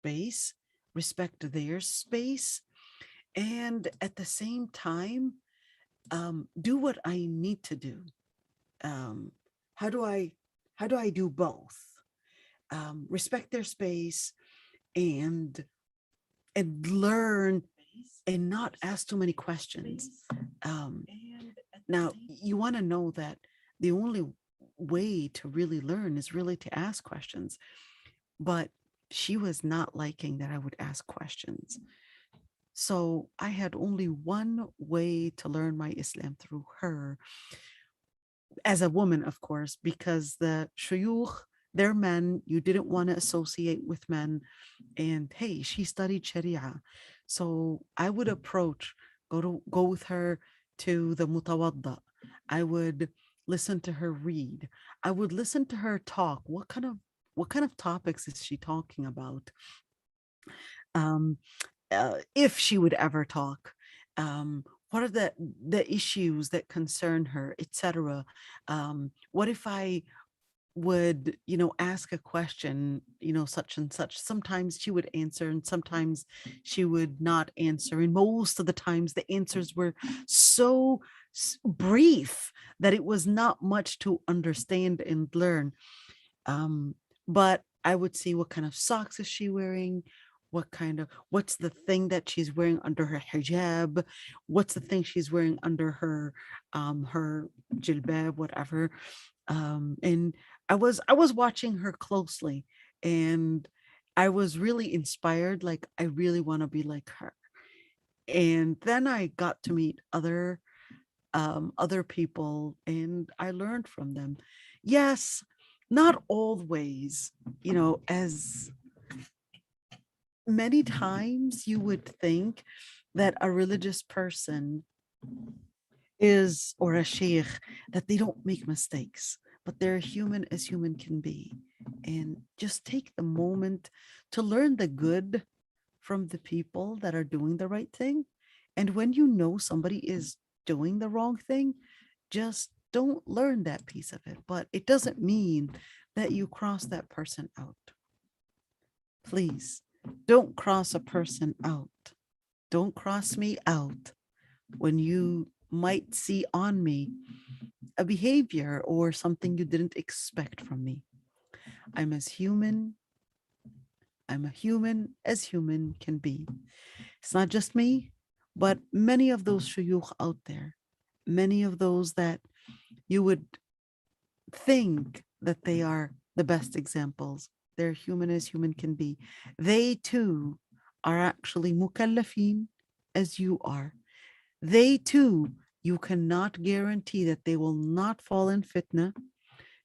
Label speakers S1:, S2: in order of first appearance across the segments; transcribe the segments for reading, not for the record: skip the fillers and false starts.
S1: space, respect their space, and at the same time, do what I need to do. Um, how do I do both? Respect their space and learn and not ask too many questions. Um, Now, you want to know that the only way to really learn is really to ask questions. But she was not liking that I would ask questions. So I had only one way to learn my Islam through her, as a woman, of course, because the shuyukh, they're men. You didn't want to associate with men. And hey, she studied Sharia. So I would go with her to the mutawadda. I would listen to her read. I would listen to her talk. What kind of topics is she talking about? Um, if she would ever talk. What are the issues that concern her, etc. What if I would, ask a question, such and such? Sometimes she would answer and sometimes she would not answer. And most of the times the answers were so brief that it was not much to understand and learn. But I would see what kind of socks is she wearing, what's the thing that she's wearing under her hijab, what's the thing she's wearing under her jilbab, whatever. And I was watching her closely, and I was really inspired, like I really want to be like her. And then I got to meet other people, and I learned from them. Yes, not always, as many times you would think that a religious person is, or a sheikh, that they don't make mistakes, but they're human as human can be. And just take the moment to learn the good from the people that are doing the right thing. And when you know somebody is doing the wrong thing, just don't learn that piece of it. But it doesn't mean that you cross that person out. Please don't cross a person out. Don't cross me out when you might see on me a behavior or something you didn't expect from me. I'm as human. I'm a human as human can be. It's not just me, but many of those shuyukh out there, many of those that you would think that they are the best examples. They're human as human can be. They too are actually mukallafin as you are. They too, you cannot guarantee that they will not fall in fitna,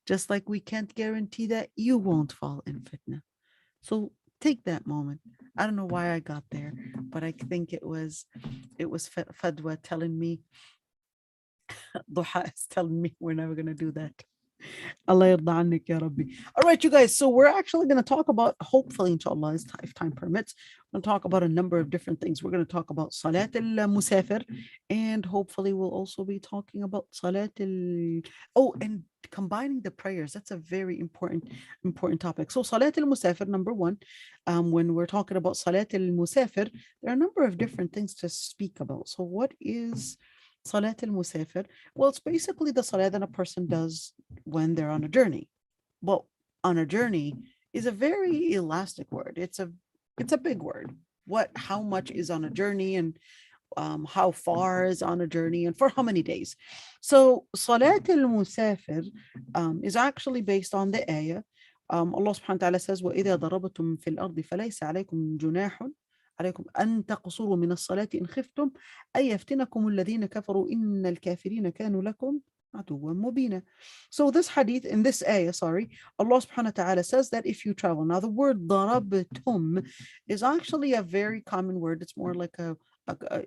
S1: just like we can't guarantee that you won't fall in fitna. So take that moment. I don't know why I got there, but I think it was Fadwa telling me, Duha is telling me we're never gonna do that. Allah yarda annik ya Rabbi. All right, you guys. So we're actually going to talk about, hopefully, inshallah, if time permits, we're going to talk about a number of different things. We're going to talk about Salat al-Musafir, and hopefully we'll also be talking about Salat al... Oh, and combining the prayers. That's a very important topic. So Salat al-Musafir, number one, when we're talking about Salat al-Musafir, there are a number of different things to speak about. So what is Salat al-Musafir? Well, it's basically the salah that a person does when they're on a journey. But on a journey is a very elastic word. It's a big word. How much is on a journey, and how far is on a journey, and for how many days? So Salat al-Musafir is actually based on the ayah. Allah subhanahu wa ta'ala says, وَإِذَا ضَرَبْتُمْ فِي الْأَرْضِ فَلَيْسَ عَلَيْكُمْ جُنَاحٌ عليكم أن تقصروا من الصلاة إن خفتم أن يفتنكم الذين كفروا إن الكافرين كانوا لكم عدوا مبينا. So this hadith, in this ayah, Allah subhanahu wa ta'ala says that if you travel. Now the word ضربتم is actually a very common word. It's more like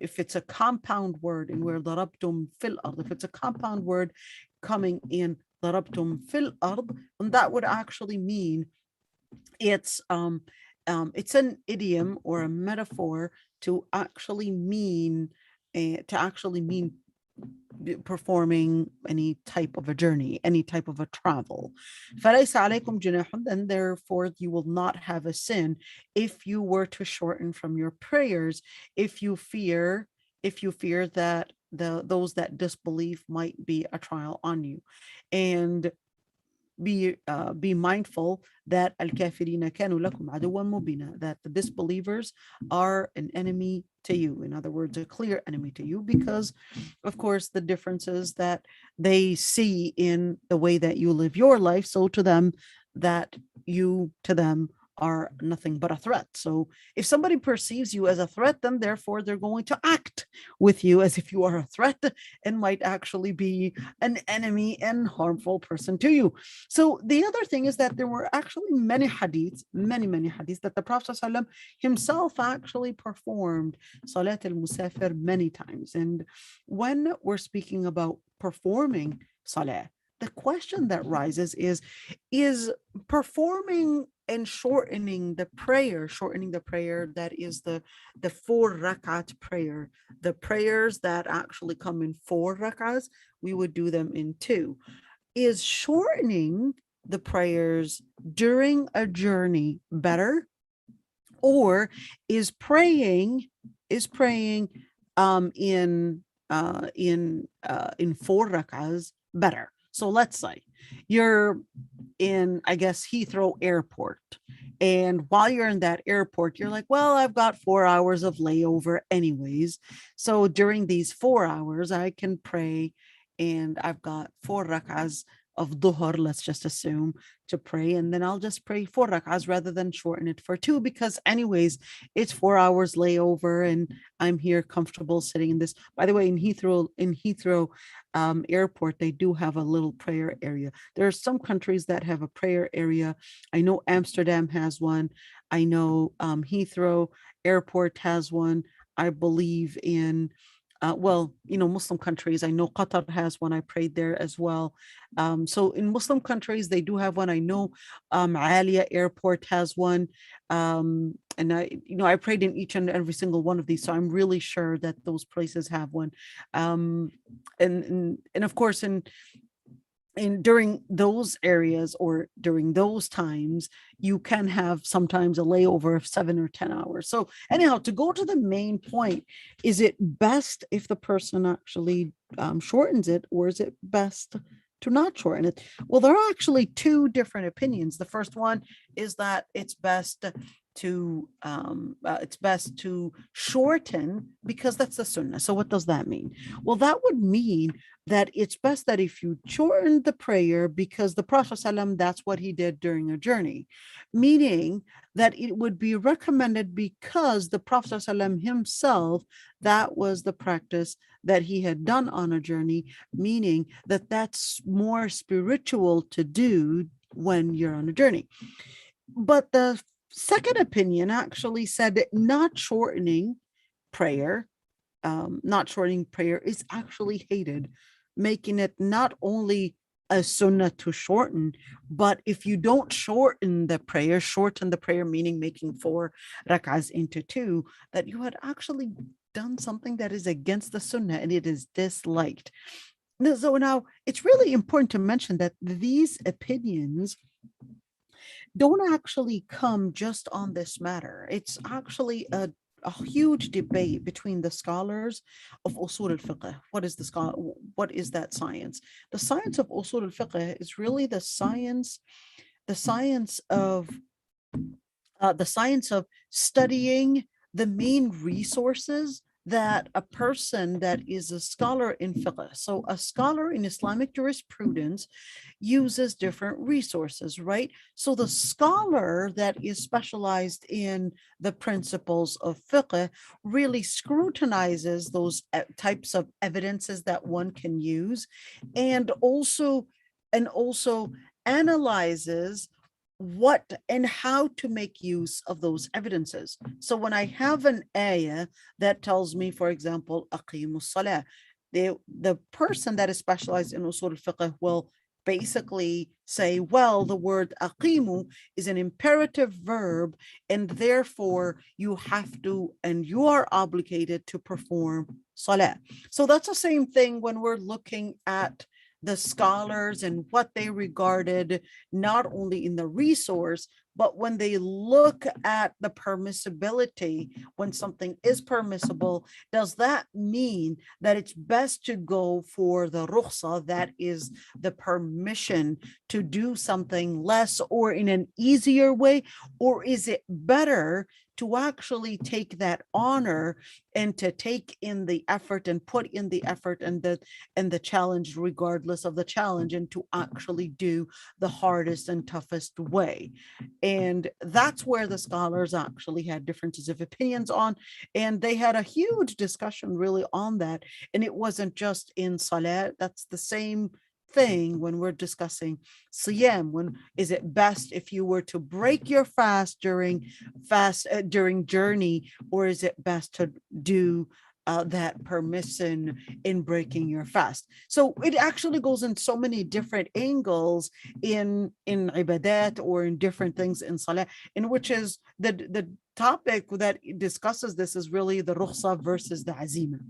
S1: if it's a compound word, and where ضربتم في الأرض, if it's a compound word coming in ضربتم في الأرض, then that would actually mean it's an idiom or a metaphor to actually mean performing any type of a journey, any type of a travel. فَلَيْسَ عَلَيْكُمْ جُنَاحٌ, then therefore you will not have a sin if you were to shorten from your prayers, if you fear that those that disbelieve might be a trial on you. And be mindful that al-kafirina kanu lakum aduwwan mubina, that the disbelievers are an enemy to you. In other words, a clear enemy to you, because of course the differences that they see in the way that you live your life, so to them that you to them are nothing but a threat. So if somebody perceives you as a threat, then therefore they're going to act with you as if you are a threat and might actually be an enemy and harmful person to you. So the other thing is that there were actually many hadiths, many hadiths, that the Prophet ﷺ himself actually performed Salat al-Musafir many times. And when we're speaking about performing Salah, the question that rises is performing and shortening the prayer, that is the 4 rakat prayer, the prayers that actually come in 4 rakats, we would do them in 2. Is shortening the prayers during a journey better, or is praying in 4 rakats better? So let's say you're in, I guess, Heathrow Airport, and while you're in that airport, you're like, well, I've got 4 hours of layover anyways, so during these 4 hours I can pray, and I've got 4 rak'ahs of dhuhr, let's just assume, to pray, and then I'll just pray 4 rak'ahs rather than shorten it for 2, because anyways it's 4 hours layover and I'm here comfortable sitting in this. By the way, in Heathrow airport, they do have a little prayer area. There are some countries that have a prayer area. I know Amsterdam has one. I know Heathrow airport has one. I believe in Muslim countries. I know Qatar has one. I prayed there as well. So in Muslim countries, they do have one. I know Alia Airport has one. And I prayed in each and every single one of these. So I'm really sure that those places have one. And of course, in during those areas or during those times, you can have sometimes a layover of 7 or 10 hours. So anyhow, to go to the main point, is it best if the person actually shortens it, or is it best to not shorten it? Well, there are actually 2 different opinions. The first one is that it's best to shorten, because that's the sunnah. So what does that mean? Well, that would mean that it's best that if you shorten the prayer, because the Prophet ﷺ, that's what he did during a journey, meaning that it would be recommended because the Prophet ﷺ himself, that was the practice that he had done on a journey, meaning that that's more spiritual to do when you're on a journey. But the second opinion actually said that not shortening prayer is actually hated, making it not only a sunnah to shorten, but if you don't shorten the prayer, meaning making 4 rak'ahs into 2, that you had actually done something that is against the sunnah and it is disliked. So now it's really important to mention that these opinions don't actually come just on this matter. It's actually a huge debate between the scholars of usul al-fiqh. What is that science? The science of usul al-fiqh is really the science of studying the main resources that a person that is a scholar in fiqh. So a scholar in Islamic jurisprudence uses different resources, right? So the scholar that is specialized in the principles of fiqh really scrutinizes those types of evidences that one can use, and also analyzes what and how to make use of those evidences. So when I have an ayah that tells me, for example, aqimus salah, the person that is specialized in usul al-fiqh will basically say, well, the word aqimu is an imperative verb, and therefore you have to, and you are obligated to perform salah. So that's the same thing when we're looking at the scholars and what they regarded, not only in the resource, but when they look at the permissibility, when something is permissible, does that mean that it's best to go for the rukhsa, that is the permission to do something less or in an easier way? Or is it better to actually take that honor and to take in the effort and put in the effort and the challenge regardless of the challenge, and to actually do the hardest and toughest way? And that's where the scholars actually had differences of opinions on, and they had a huge discussion really on that. And it wasn't just in salah, that's the same thing when we're discussing siyam. When is it best if you were to break your fast during journey, or is it best to do that permission in breaking your fast? So it actually goes in so many different angles in ibadat, or in different things in salah, in which is the topic that discusses this is really the rukhsa versus the azima.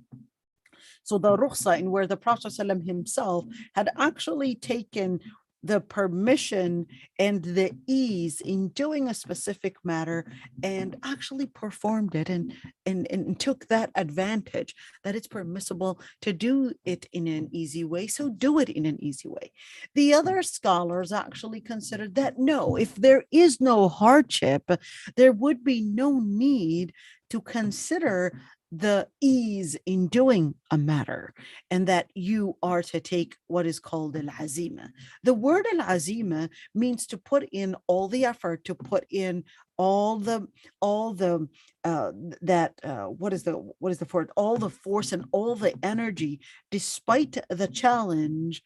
S1: So the rukhsa, in where the Prophet ﷺ himself had actually taken the permission and the ease in doing a specific matter, and actually performed it, and took that advantage that it's permissible to do it in an easy way, so do it in an easy way. The other scholars actually considered that no, if there is no hardship, there would be no need to consider the ease in doing a matter, and that you are to take what is called al-azima. The word al-azima means to put in all the effort, to put in all the what is the word, all the force and all the energy, despite the challenge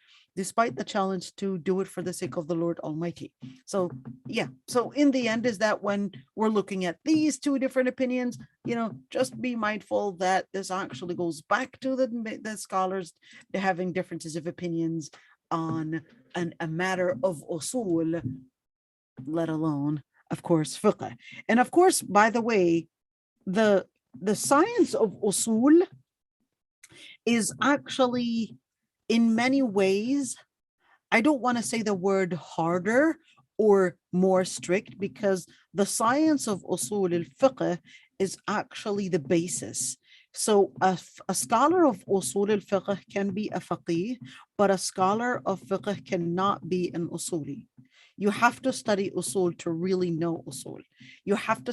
S1: to do it for the sake of the Lord Almighty. So yeah, so in the end is that when we're looking at these two different opinions, just be mindful that this actually goes back to the scholars having differences of opinions on a matter of usul, let alone, of course, fiqh. And of course, by the way, the science of usul is actually, in many ways, I don't want to say the word harder or more strict, because the science of usul al-fiqh is actually the basis. So a scholar of usul al-fiqh can be a faqih, but a scholar of fiqh cannot be an usuli. You have to study usul to really know usul. You have to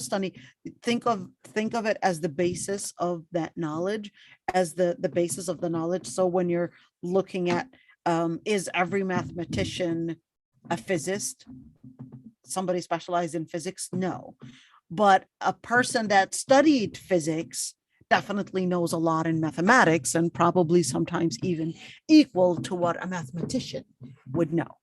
S1: think of it as the basis of that knowledge, as the basis of the knowledge. So when you're looking at, is every mathematician a physicist? Somebody specialized in physics? No. But a person that studied physics definitely knows a lot in mathematics, and probably sometimes even equal to what a mathematician would know.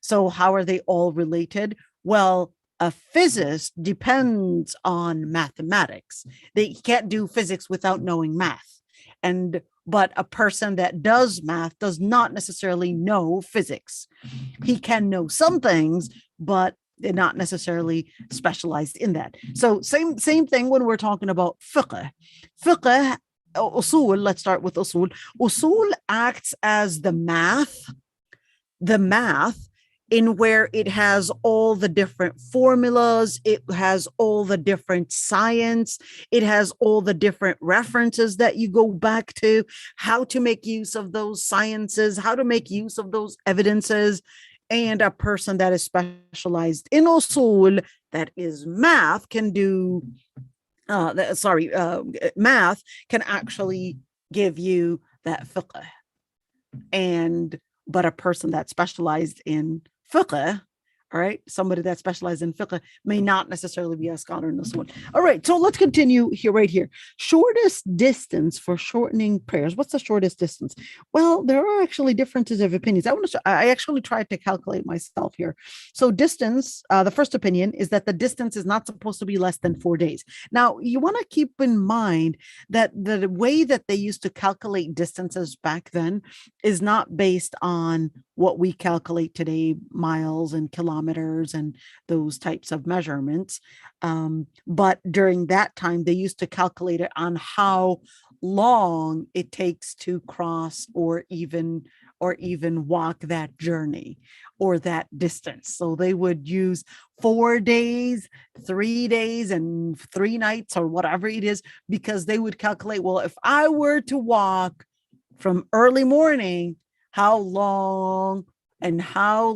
S1: So how are they all related? Well, a physicist depends on mathematics. They can't do physics without knowing math. But a person that does math does not necessarily know physics. He can know some things, but they're not necessarily specialized in that. So same thing when we're talking about fiqh. Fiqh, usul, let's start with usul. Usul acts as the math in where it has all the different formulas, it has all the different science, it has all the different references that you go back to, how to make use of those sciences, how to make use of those evidences. And a person that is specialized in usul, that is math, can do, math can actually give you that fiqh. But a person that's specialized in fiqh All right. Somebody that specializes in fiqh may not necessarily be a scholar in this one. All right. So let's continue here, right here. Shortest distance for shortening prayers. What's the shortest distance? Well, there are actually differences of opinions. I actually tried to calculate myself here. So distance, the first opinion is that the distance is not supposed to be less than 4 days. Now, you want to keep in mind that the way that they used to calculate distances back then is not based on what we calculate today, miles and kilometers and those types of measurements. But during that time, they used to calculate it on how long it takes to cross or even walk that journey or that distance. So they would use 4 days, 3 days, and 3 nights, or whatever it is, because they would calculate, well, if I were to walk from early morning, how long and how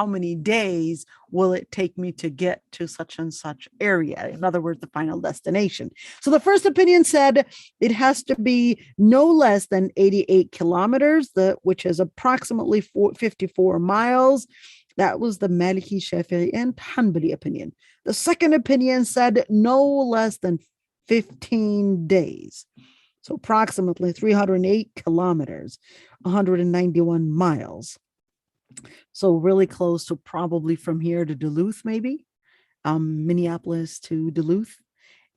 S1: many days will it take me to get to such and such area? In other words, the final destination. So the first opinion said it has to be no less than 88 kilometers, which is approximately 54 miles. That was the Maliki, Shafi'i, and Hanbali opinion. The second opinion said no less than 15 days. So approximately 308 kilometers, 191 miles. So really close to probably from here to Duluth, maybe, Minneapolis to Duluth.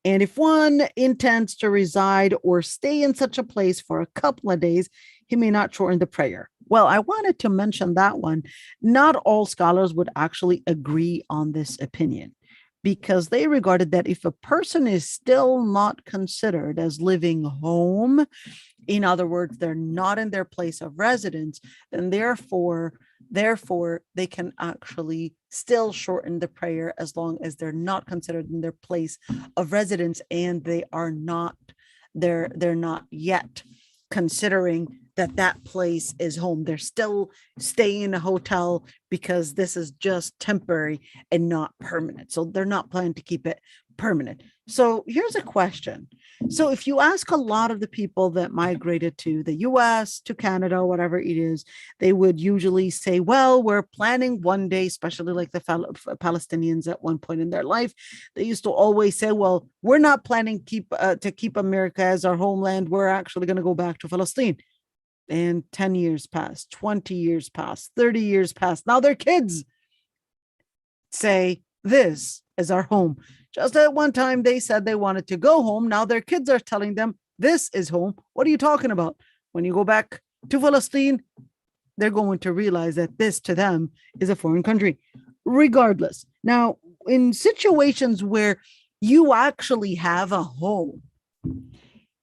S1: And if one intends to reside or stay in such a place for a couple of days, he may not shorten the prayer. Well, I wanted to mention that one. Not all scholars would actually agree on this opinion, because they regarded that if a person is still not considered as living home, in other words, they're not in their place of residence, then therefore they can actually still shorten the prayer as long as they're not considered in their place of residence and they're not yet considering that place is home. They're still staying in a hotel because this is just temporary and not permanent. So they're not planning to keep it permanent. So here's a question. So if you ask a lot of the people that migrated to the US, to Canada, whatever it is, they would usually say, well, we're planning one day, especially like the Palestinians at one point in their life. They used to always say, well, we're not planning to keep America as our homeland. We're actually going to go back to Palestine. And 10 years passed, 20 years passed, 30 years passed. Now their kids say this is our home. Just at one time, they said they wanted to go home. Now their kids are telling them this is home. What are you talking about? When you go back to Palestine, they're going to realize that this to them is a foreign country. Regardless. Now, in situations where you actually have a home,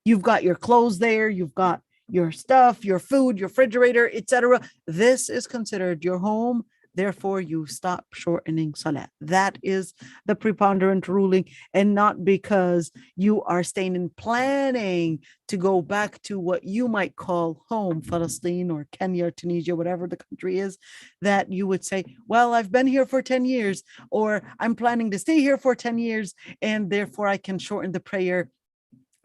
S1: you've got your clothes there, you've got your stuff, your food, your refrigerator, etc. This is considered your home. Therefore, you stop shortening salah. That is the preponderant ruling, and not because you are staying and planning to go back to what you might call home, Palestine or Kenya or Tunisia, whatever the country is, that you would say, well, I've been here for 10 years, or I'm planning to stay here for 10 years, and therefore I can shorten the prayer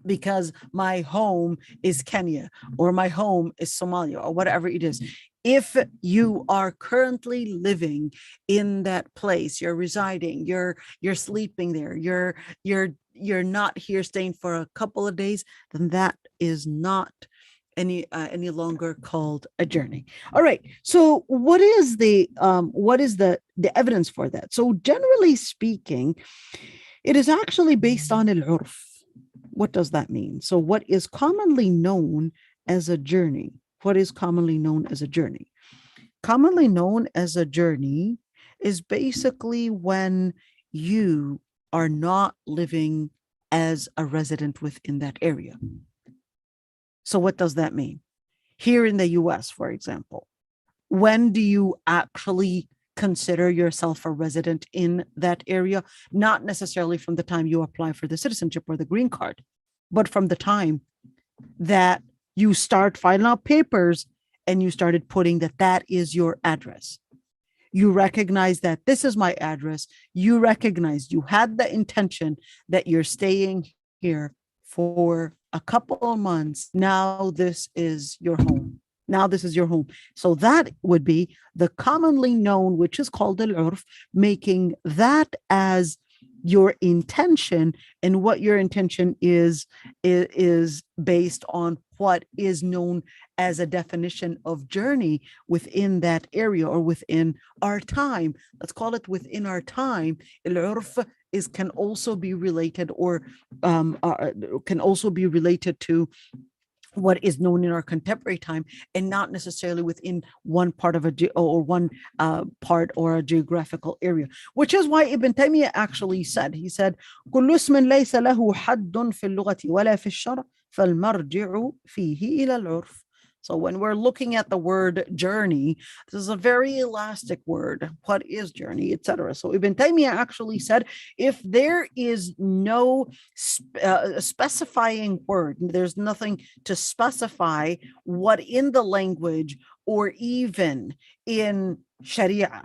S1: because my home is Kenya or my home is Somalia or whatever it is. If you are currently living in that place, you're residing, you're sleeping there, you're not here staying for a couple of days, then that is not any longer called a journey. All right. So what is the evidence for that? So generally speaking, it is actually based on al-urf. What does that mean? So what is commonly known as a journey? What is commonly known as a journey? Commonly known as a journey is basically when you are not living as a resident within that area. So what does that mean? Here in the US, for example, when do you actually consider yourself a resident in that area? Not necessarily from the time you apply for the citizenship or the green card, but from the time that you start filing out papers and you started putting that is your address. You recognize that this is my address. You recognize you had the intention that you're staying here for a couple of months. Now this is your home. Now this is your home. So that would be the commonly known, which is called al-urf, making that as your intention, and what your intention is based on what is known as a definition of journey within that area or within our time. Let's call it within our time. Al-urf can also be related, or can also be related to what is known in our contemporary time, and not necessarily within one part of one part or a geographical area, which is why Ibn Taymiyyah actually said, he said, كل اسم ليس له حد في اللغة ولا في الشرع فالمرجع فيه إلى العرف. So when we're looking at the word journey, this is a very elastic word. What is journey, etc. So Ibn Taymiyyah actually said, if there is no specifying word, there's nothing to specify what in the language or even in Sharia,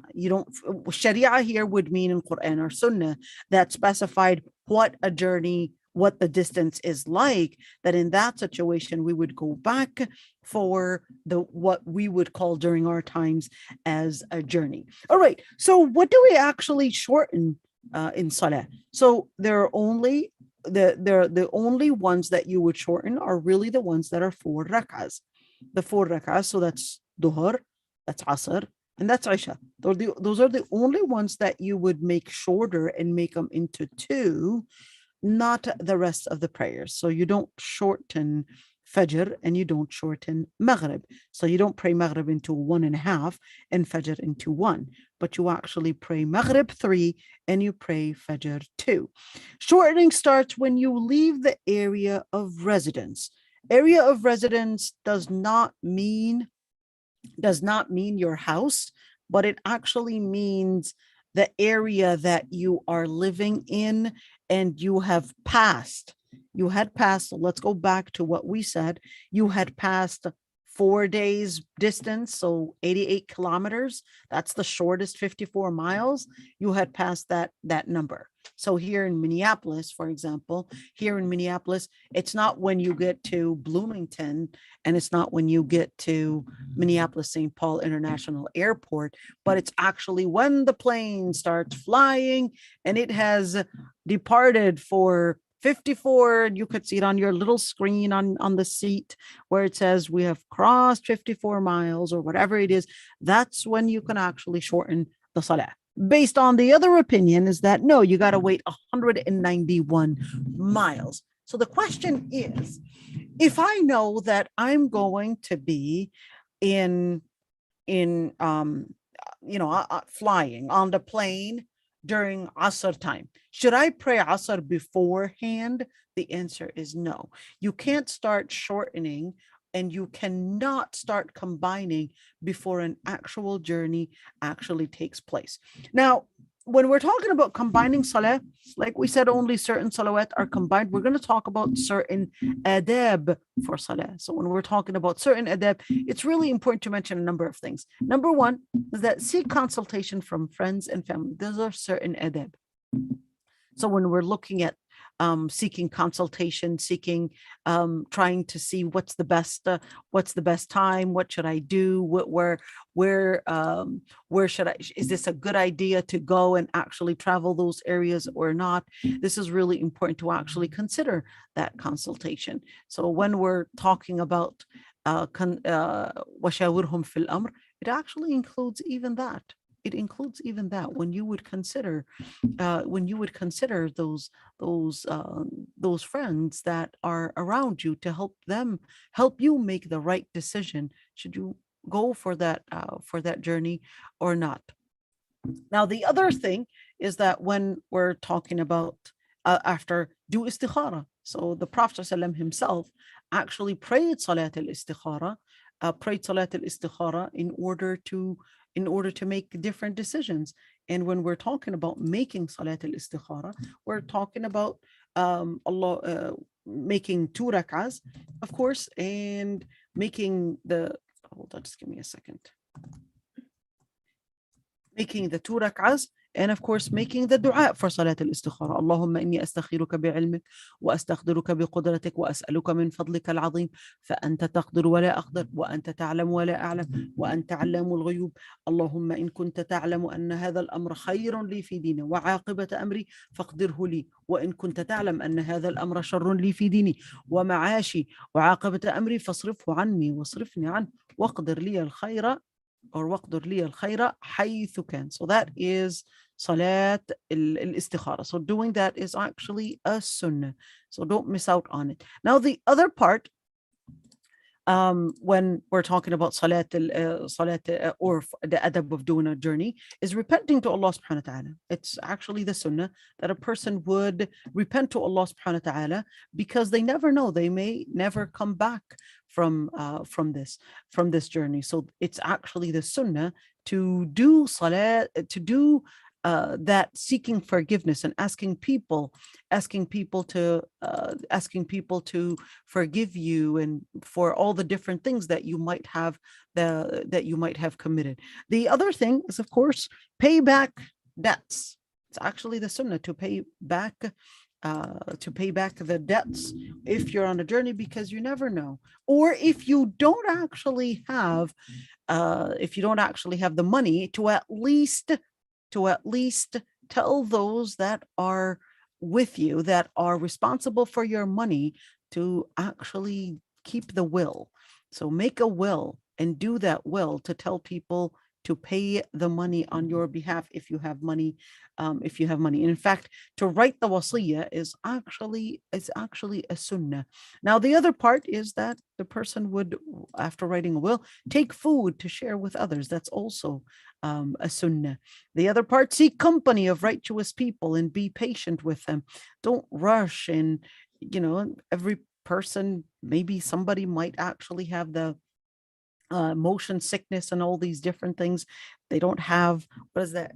S1: Sharia here would mean in Quran or Sunnah that specified what a journey, what the distance is like, that in that situation we would go back for what we would call during our times as a journey. All right, so what do we actually shorten in Salah? So there are only the only ones that you would shorten are really the ones that are 4 rak'ahs. The 4 rak'ahs, so that's Dhuhr, that's Asr, and that's Aisha. Those are the only ones that you would make shorter and make them into 2, not the rest of the prayers. So you don't shorten Fajr and you don't shorten Maghrib. So you don't pray Maghrib into 1.5 and Fajr into 1, but you actually pray Maghrib 3 and you pray Fajr 2. Shortening starts when you leave the area of residence. Area of residence does not mean your house, but it actually means the area that you are living in and you have passed. You had passed, so let's go back to what we said. You had passed 4 days distance, so 88 kilometers. That's the shortest 54 miles. You had passed that number. So here in Minneapolis, for example, it's not when you get to Bloomington and it's not when you get to Minneapolis St. Paul International Airport, but it's actually when the plane starts flying and it has departed for 54, you could see it on your little screen on the seat where it says we have crossed 54 miles or whatever it is. That's when you can actually shorten the salah. Based on the other opinion is that no, you got to wait 191 miles. So the question is, if I know that I'm going to be in flying on the plane during Asr time, should I pray Asr beforehand? The answer is no. You can't start shortening and you cannot start combining before an actual journey actually takes place. Now, when we're talking about combining salah, like we said, only certain salawat are combined. We're going to talk about certain adab for salah. So when we're talking about certain adab, it's really important to mention a number of things. Number one is that seek consultation from friends and family. Those are certain adab. So when we're looking at seeking consultation, trying to see what's the best time, what should I do, where should I, is this a good idea to go and actually travel those areas or not? This is really important to actually consider that consultation. So when we're talking about وَشَاوِرْهُمْ فِي الْأَمْرِ, it actually includes even that. It includes even that when you would consider those friends that are around you to help you make the right decision. Should you go for that journey or not? Now, the other thing is that when we're talking about after do istikhara, so the Prophet ﷺ himself actually prayed Salat al-Istikhara, in order to make different decisions. And when we're talking about making Salat al-Istikhara, we're talking about making 2 rak'ahs, of course, and making hold on, just give me a second. Making the 2 rak'ahs And of course, making the dua for Salat al-Istikhara. Allahumma inni astakhiruka bi'ilmik wa astaqdiruka biqudratik wa as'aluka min fadlika al-azim fa anta taqdir wa la aqdir wa anta ta'lam wa la a'lam wa anta 'allamu al-ghuyub. Allahumma in kunta ta'lamu anna hadha al-amra khayrun li fi dini wa 'aqibata amri faqdirhu li wa in kunta ta'lam anna hadha al-amra sharrun li fi dini wa ma'ashi wa 'aqibata amri fasrifhu 'anni wasrifni 'anhu waqdir li al-khayra or waqdir li al-khayra haythu kan. So that is Salat al-Istikhara. So doing that is actually a sunnah. So don't miss out on it. Now the other part, when we're talking about salat or the adab of doing a journey, is repenting to Allah subhanahu wa ta'ala. It's actually the sunnah that a person would repent to Allah subhanahu wa ta'ala, because they never know, they may never come back from this journey. So it's actually the sunnah to do salat, to do that, seeking forgiveness and asking people to forgive you and for all the different things that you might have committed. The other thing is, of course, pay back debts. It's actually the sunnah to pay back the debts if you're on a journey, because you never know, or if you don't actually have the money to at least tell those that are with you, that are responsible for your money, to actually keep the will. So make a will and do that will to tell people to pay the money on your behalf if you have money. In fact, to write the wasiyah is actually a sunnah. Now the other part is that the person would, after writing a will, take food to share with others. That's also a sunnah. The other part, seek company of righteous people and be patient with them. Don't rush. And every person, maybe somebody might actually have the motion sickness and all these different things. They don't have, what is that,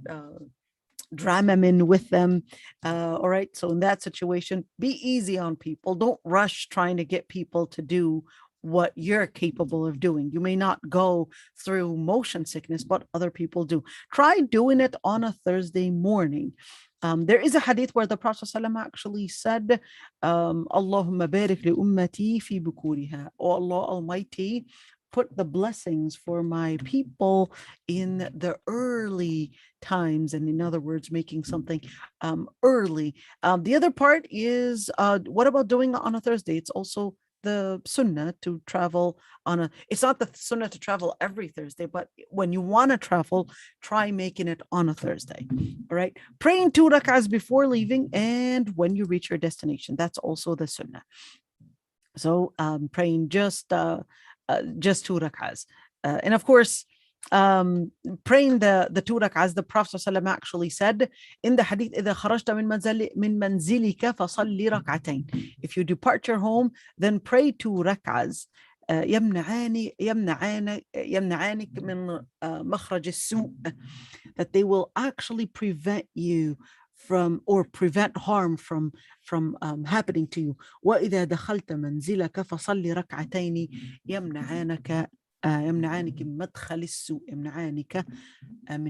S1: Dramamine with them. All right. So in that situation, be easy on people. Don't rush trying to get people to do what you're capable of doing. You may not go through motion sickness, but other people do. Try doing it on a Thursday morning. There is a hadith where the Prophet ﷺ actually said, Allahumma barik li ummati fi bukuriha. Oh Allah Almighty, put the blessings for my people in the early times. And in other words, making something early. The other part is, what about doing it on a Thursday? It's also the sunnah to travel it's not the sunnah to travel every Thursday, but when you want to travel, try making it on a Thursday. All right. Praying 2 rak'ahs before leaving and when you reach your destination. That's also the sunnah. So praying just 2 rak'ahs. And of course, praying the 2 rak'ahs, the Prophet ﷺ actually said in the hadith, إذا خرجت من منزلك فصلي ركعتين. If you depart your home, then pray 2 rak'ahs. يمنعانك من مخرج السوء, that they will actually prevent you from, or prevent harm from happening to you. وإذا دخلت منزلك فصلي ركعتين يمنعانك من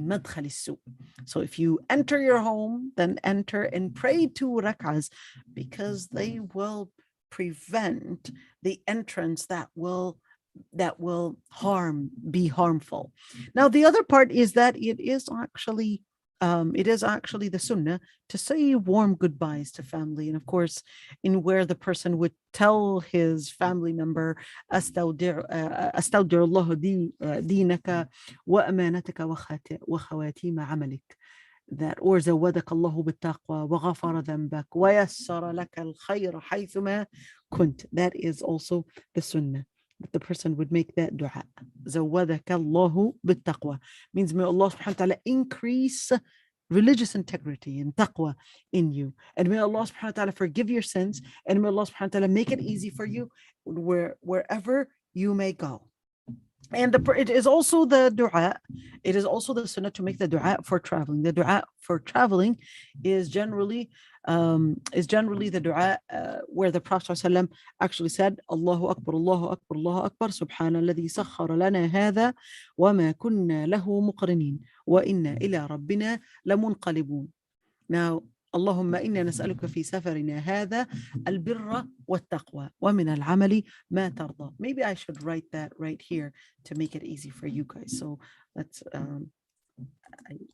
S1: مدخل السوء. So if you enter your home, then enter and pray 2 rak'ahs, because they will prevent the entrance that will be harmful. Now the other part is that it is actually the sunnah to say warm goodbyes to family. And of course, in where the person would tell his family member, أستودع الله دينك وأمانتك وخواتيم عملك, that or زودك الله بالتقوى وغفر ذنبك ويسر لك الخير حيثما كنت. That is also the sunnah, that the person would make that dua. زودك الله بالتقوى means may Allah subhanahu wa ta'ala increase religious integrity and taqwa in you, and may Allah subhanahu wa ta'ala forgive your sins, and may Allah subhanahu wa ta'ala make it easy for you wherever you may go. And it is also the dua. It is also the sunnah to make the dua for traveling. The dua for traveling is generally the dua where the Prophet ﷺ actually said, Allahu Akbar, Allahu Akbar, Allahu Akbar, Subhana alladhi sakhara lana hadha wa ma kunna lahu muqrinin wa inna ila rabbina lamunqalibun. Now, اللهم إنا نسألك في سفرنا هذا البر والتقوى ومن العمل ما ترضى. Maybe I should write that right here to make it easy for you guys. So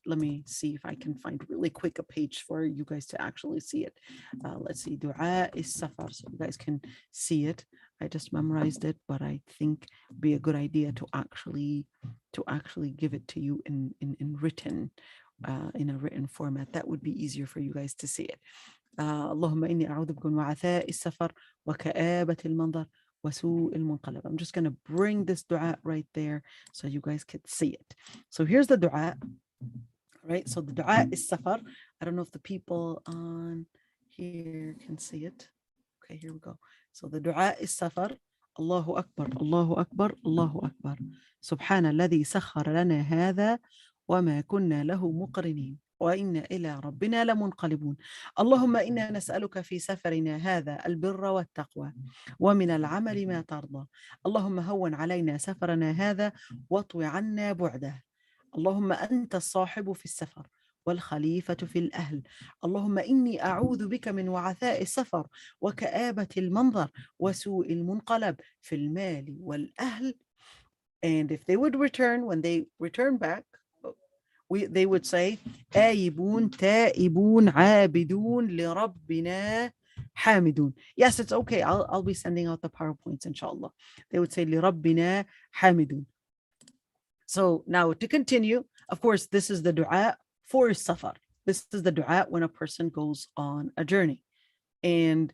S1: let me see if I can find really quick a page for you guys to actually see it. Let's see, Dua is Safar, so you guys can see it. I just memorized it, but I think it'd be a good idea to actually give it to you in written. In a written format, that would be easier for you guys to see it. اللهم إني أعوذ بك من وعثاء السفر وكآبة المنظر وسوء المنقلب. I'm just going to bring this dua right there so you guys could see it. So here's the dua, right? So the dua is safar. I don't know if the people on here can see it. Okay, here we go. So the dua is safar. Allahu Akbar, Allahu Akbar, Allahu Akbar. Subhana alladhi sakhara lana hadha وما كنا له مقرنين وإنا إلى ربنا لمنقلبون. اللهم إنا نسألك في سفرنا هذا البر والتقوى ومن العمل ما ترضى. اللهم هون علينا سفرنا هذا واطوي عنا بعده. اللهم أنت الصاحب في السفر والخليفة في الأهل. اللهم إني أعوذ بك من وعثاء السفر وكآبة المنظر وسوء المنقلب في المال والأهل. And if they would return, when they return back, they would say آيبون تائبون عابدون لربنا حامدون. Yes, it's okay. I'll be sending out the PowerPoints, inshallah. They would say لربنا حامدون. So now to continue, of course, this is the dua for safar. This is the dua when a person goes on a journey. And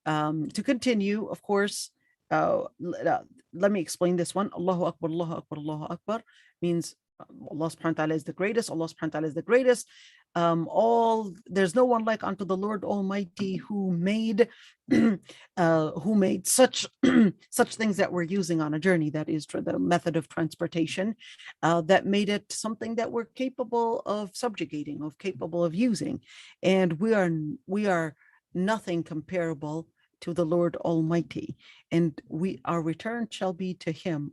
S1: to continue, of course, let me explain this one. Allahu Akbar, Allahu Akbar, Allahu Akbar means Allah subhanahu wa ta'ala is the greatest. Allah subhanahu wa ta'ala is the greatest. There's no one like unto the Lord Almighty who made such such things that we're using on a journey. That is the method of transportation that made it something that we're capable of subjugating, of capable of using. And we are nothing comparable to the Lord Almighty, and our return shall be to Him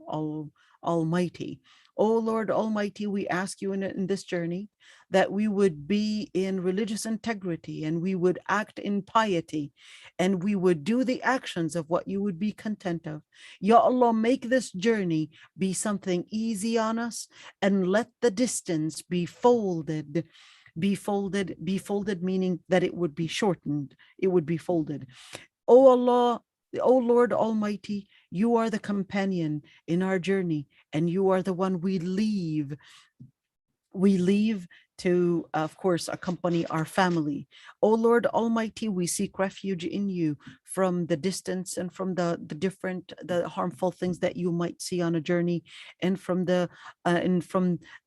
S1: Almighty. O Lord Almighty, we ask you in this journey that we would be in religious integrity, and we would act in piety, and we would do the actions of what you would be content of. Ya Allah, make this journey be something easy on us, and let the distance be folded, meaning that it would be shortened, it would be folded. O Allah, O Lord Almighty, you are the companion in our journey, and you are the one we leave to, of course, accompany our family. O Lord Almighty, we seek refuge in you from the distance and from the harmful things that you might see on a journey, and from the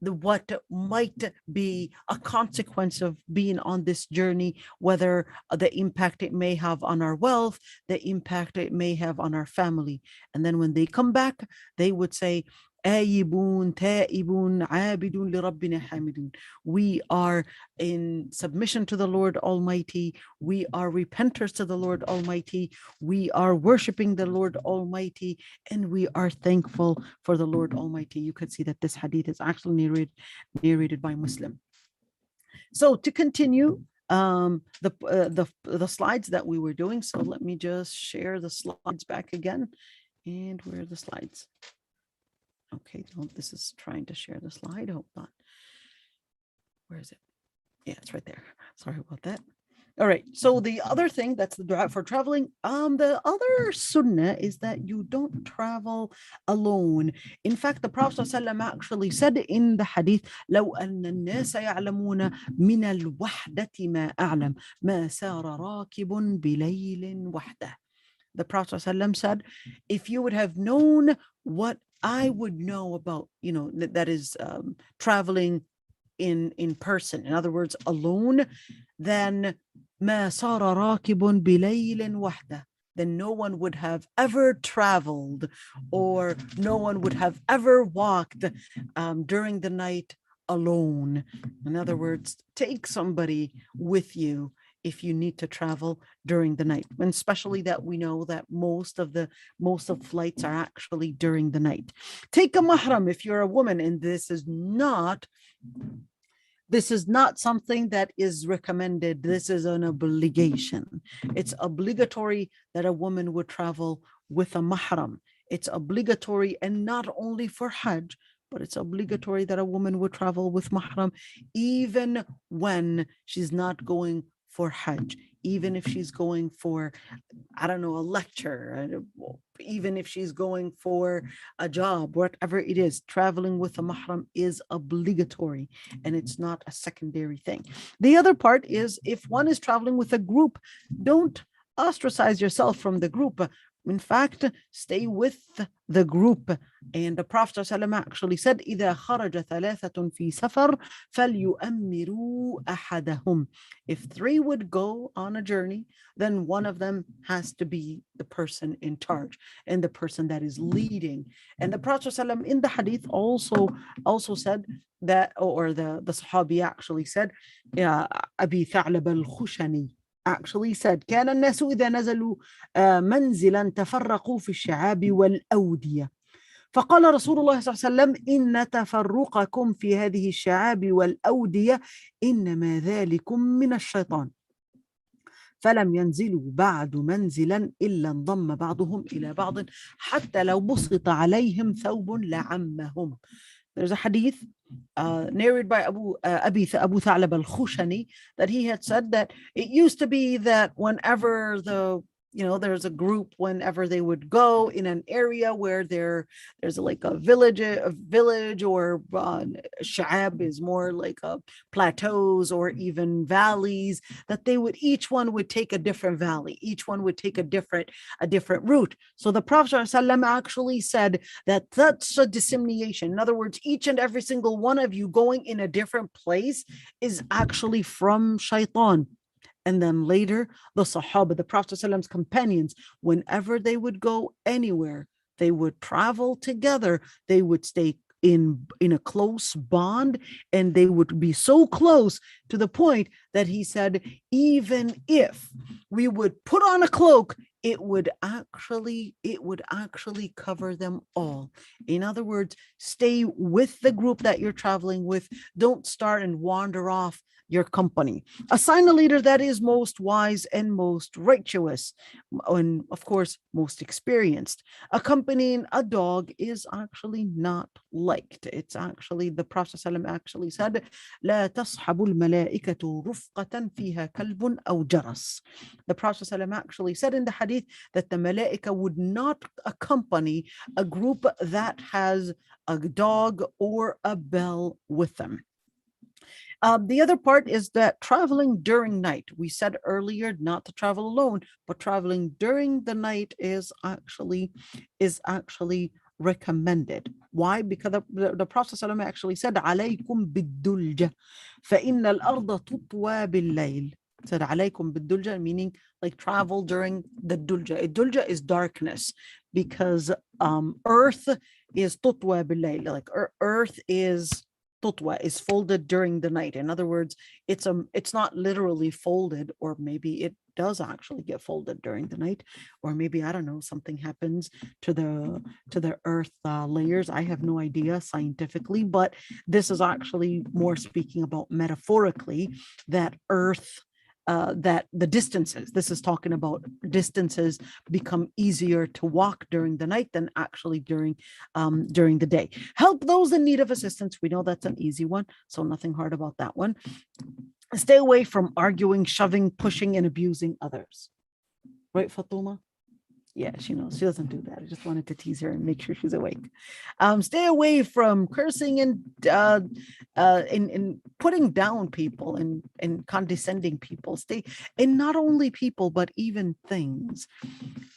S1: what might be a consequence of being on this journey, whether the impact it may have on our wealth, the impact it may have on our family. And then when they come back, they would say, آيبون تائبون عابدون لربنا حامدون. We are in submission to the Lord Almighty. We are repenters to the Lord Almighty. We are worshiping the Lord Almighty, and we are thankful for the Lord Almighty. You could see that this hadith is actually narrated by Muslim. So to continue, the slides that we were doing. So let me just share the slides back again. And where are the slides? Okay, this is trying to share the slide. Hold on. Where is it? Yeah, it's right there. Sorry about that. All right. So the other thing, that's the dua for traveling. The other sunnah is that you don't travel alone. In fact, the Prophet ﷺ actually said in the hadith, لو أن الناس يعلمون من الوحدة ما أعلم ما سار راكب بليل وحده. The Prophet ﷺ said, if you would have known what I would know about, that is traveling in person, in other words, alone, then ما صار راكب بليل وحده. then no one would have ever traveled, or no one would have ever walked during the night alone. In other words, take somebody with you if you need to travel during the night, and especially that we know that most of flights are actually during the night. Take a mahram if you're a woman, and this is not something that is recommended. This is an obligation. It's obligatory that a woman would travel with a mahram. It's obligatory, and not only for Hajj, but it's obligatory that a woman would travel with mahram even when she's not going for Hajj, even if she's going for, I don't know, a lecture, even if she's going for a job, whatever it is, traveling with a mahram is obligatory, and it's not a secondary thing. The other part is, if one is traveling with a group, don't ostracize yourself from the group. In fact, stay with the group. And the Prophet ﷺ actually said, إِذَا خَرَجَ ثَلَاثَةٌ فِي سَفَرٍ فَلْيُؤَمِّرُوا أَحَدَهُمْ. If three would go on a journey, then one of them has to be the person in charge and the person that is leading. And the Prophet ﷺ in the hadith also said that, or the Sahabi actually said, Abi Tha'lab al-Khushani actually said, كان الناس إذا نزلوا منزلا تفرقوا في الشعاب والأودية فقال رسول الله صلى الله عليه وسلم إن تفرقكم في هذه الشعاب والأودية إنما ذلكم من الشيطان فلم ينزلوا بعد منزلا إلا انضم بعضهم إلى بعض حتى لو بسط عليهم ثوب لعمهم. There's a hadith narrated by Abu Tha'lab al-Khushani that he had said that it used to be that whenever there's a group, whenever they would go in an area where there's like a village, or sha'ab is more like plateaus or even valleys, that each one would take a different valley, each one would take a different route. So the Prophet ﷺ actually said that that's a dissemination. In other words, each and every single one of you going in a different place is actually from shaitan. And then later, the Sahaba, the Prophet ﷺ's companions, whenever they would go anywhere, they would travel together. They would stay in a close bond, and they would be so close to the point that he said, even if we would put on a cloak, it would actually cover them all. In other words, stay with the group that you're traveling with. Don't start and wander off your company. Assign a leader that is most wise and most righteous, and of course, most experienced. Accompanying a dog is actually not liked. It's actually, the Prophet ﷺ actually said, لا تصحب الملائكة رفقة فيها كلب أو جرس. The Prophet ﷺ actually said in the hadith that the malaika would not accompany a group that has a dog or a bell with them. The other part is that traveling during night, we said earlier not to travel alone, but traveling during the night is actually recommended. Why? Because the Prophet ﷺ actually said, عليكم بالدلجة فإن الأرض تطوى بالليل. Said عليكم بالدلجة, meaning like travel during the dulja. Dulja is darkness, because earth is tutwa بالليل, like earth is tutwa, is folded during the night. In other words, it's not literally folded, or maybe it does actually get folded during the night, or maybe, I don't know, something happens to the earth layers. I have no idea scientifically, but this is actually more speaking about metaphorically, that earth, that the distances, this is talking about distances, become easier to walk during the night than actually during the day. Help those in need of assistance. We know that's an easy one, so nothing hard about that one. Stay away from arguing, shoving, pushing, and abusing others. Right, Fatuma? Yeah, she knows. She doesn't do that. I just wanted to tease her and make sure she's awake. Stay away from cursing and putting down people and condescending people. And not only people, but even things.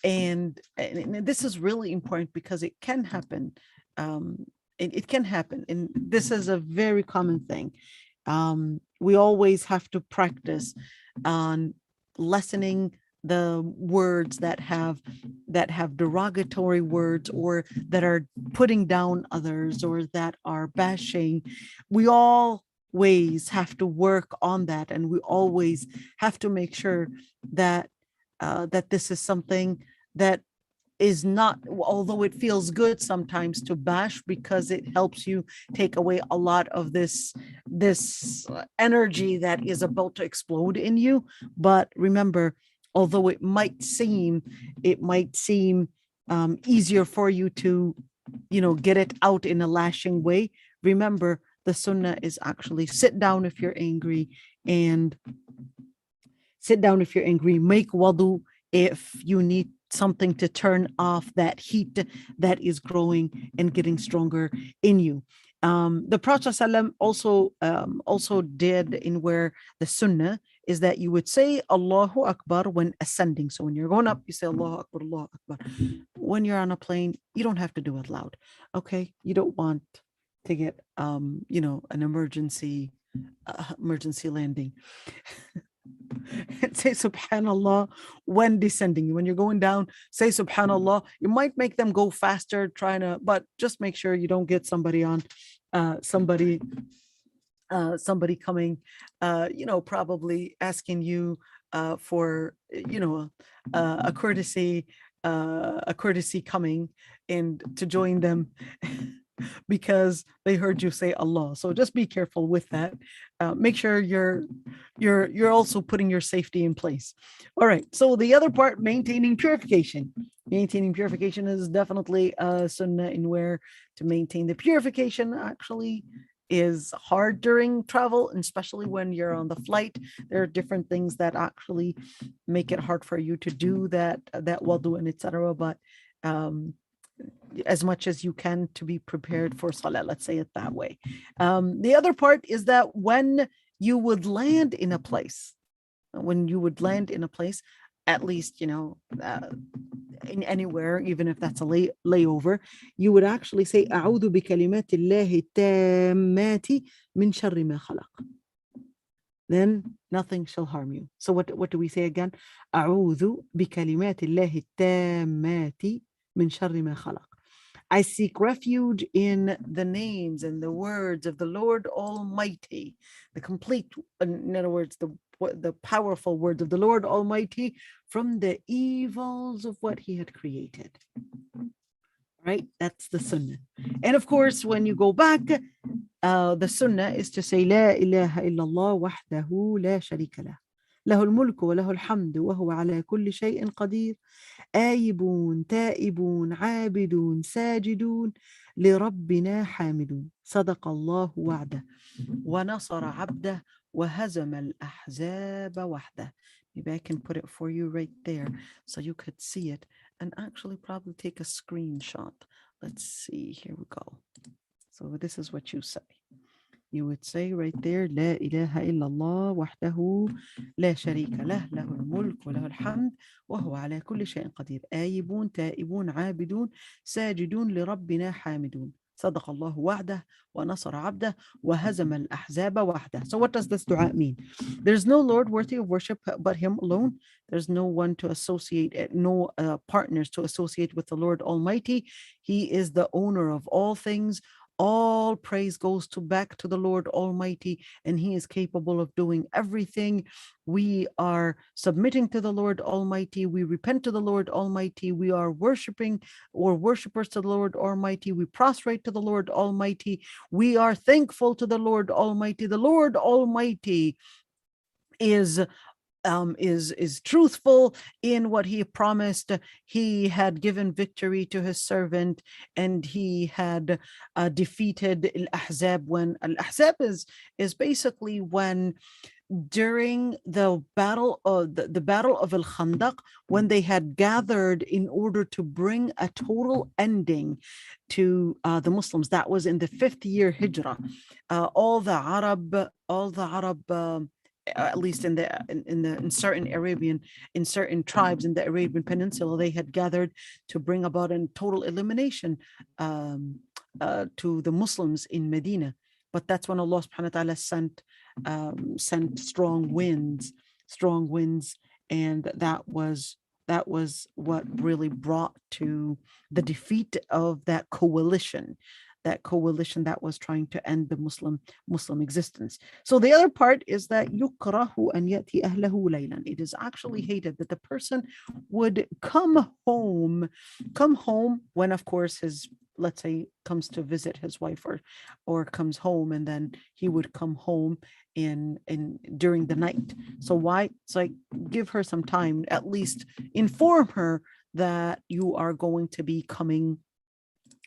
S1: And this is really important because it can happen. It can happen. And this is a very common thing. We always have to practice on lessening the words that have derogatory words, or that are putting down others, or that are bashing. We always have to work on that, and we always have to make sure that that this is something that is not, although it feels good sometimes to bash, because it helps you take away a lot of this energy that is about to explode in you. But remember, although it might seem easier for you to get it out in a lashing way, remember, the sunnah is actually sit down if you're angry, and make wudu if you need something to turn off that heat that is growing and getting stronger in you. The Prophet ﷺ also did, in where the sunnah is that you would say Allahu Akbar when ascending. So when you're going up, you say Allahu Akbar, Allahu Akbar. When you're on a plane, you don't have to do it loud. Okay, you don't want to get an emergency landing. Say subhanallah when descending. When you're going down, say subhanallah. You might make them go faster but just make sure you don't get somebody coming, probably asking you for a courtesy coming and to join them because they heard you say Allah. So just be careful with that. Make sure you're also putting your safety in place. All right. So the other part, maintaining purification. Maintaining purification is definitely a sunnah, in where to maintain the purification actually is hard during travel, and especially when you're on the flight. There are different things that actually make it hard for you to do that wudu and etc. But as much as you can to be prepared for salah, let's say it that way. The other part is that when you would land in a place, at least, in anywhere, even if that's a layover, you would actually say, A'udhu bi kalimatillahi tammati min sharri ma khalaq. Then nothing shall harm you. So what do we say again? A'udhu bi kalimatillahi tammati min sharri ma khalaq. I seek refuge in the names and the words of the Lord Almighty, the complete, in other words, the powerful words of the Lord Almighty, from the evils of what he had created. Right? That's the sunnah. And of course, when you go back, the sunnah is to say, La ilaha illallah wahdahu la sharika lah. له الملك وله الحمد وهو على كل شيء قدير آيبون تائبون عابدون ساجدون لربنا حامدون صدق الله وعده ونصر عبده وهزم الأحزاب وحده. Maybe I can put it for you right there so you could see it and actually probably take a screenshot. Let's see, here we go. So this is what you say. You would say right there, لا إله إلا الله وحده لا شريك له له الملك وله الحمد وهو على كل شيء قدير آيبون تائبون عابدون ساجدون لربنا حامدون صدق الله وعده ونصر عبده وهزم الأحزاب وحده. So what does this dua mean? There's no Lord worthy of worship but him alone. There's no one to associate, no partners to associate with the Lord Almighty. He is the owner of all things. All praise goes back to the Lord Almighty, and he is capable of doing everything. We are submitting to the Lord Almighty. We repent to the Lord Almighty. We are worshiping or worshipers to the Lord Almighty. We prostrate to the Lord Almighty. We are thankful to the Lord Almighty. The Lord Almighty is truthful in what he promised. He had given victory to his servant, and he had defeated Al-Ahzab. When Al-Ahzab is basically when during the battle of the battle of Al-Khandaq, when they had gathered in order to bring a total ending to the Muslims. That was in the 5th year Hijrah. All the Arab at least in certain tribes in the Arabian Peninsula, they had gathered to bring about a total elimination to the Muslims in Medina. But that's when Allah subhanahu wa ta'ala sent strong winds, And that was what really brought to the defeat of that coalition that was trying to end the Muslim existence. So the other part is that yukrahu an yati ahlahu laylan. It is actually hated that the person would come home when, of course, his, let's say, comes to visit his wife, or comes home, and then he would come home in during the night. So why? It's like, give her some time, at least inform her that you are going to be coming,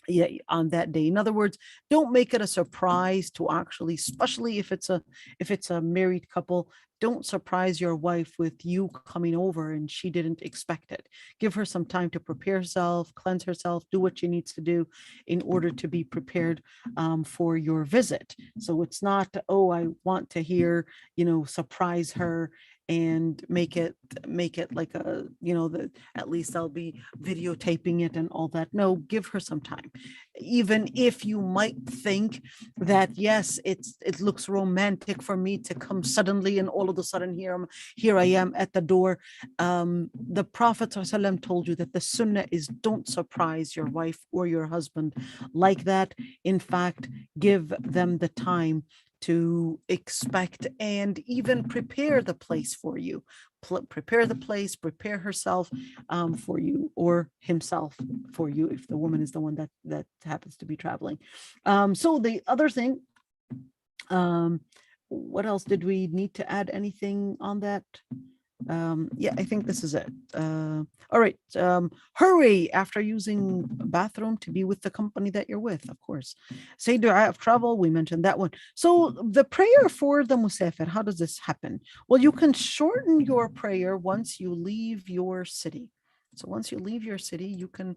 S1: yeah, on that day. In other words, don't make it a surprise to actually, especially if it's a married couple, don't surprise your wife with you coming over and she didn't expect it. Give her some time to prepare herself, cleanse herself, do what she needs to do in order to be prepared for your visit. So it's not, oh, I want to hear, surprise her and make it like a, the, at least I'll be videotaping it and all that. No, give her some time. Even if you might think that, yes, it looks romantic for me to come suddenly, and all of a sudden here I am at the door. The Prophet ﷺ told you that the sunnah is, don't surprise your wife or your husband like that. In fact, give them the time to expect and even prepare the place for you. Prepare the place, prepare herself for you, or himself for you, if the woman is the one that happens to be traveling. So the other thing, what else did we need to add? Anything on that? Yeah, I think this is it. All right. Hurry after using bathroom to be with the company that you're with, of course. Say dua of travel, we mentioned that one. So the prayer for the musafir, how does this happen? Well, you can shorten your prayer once you leave your city. So once you leave your city, you can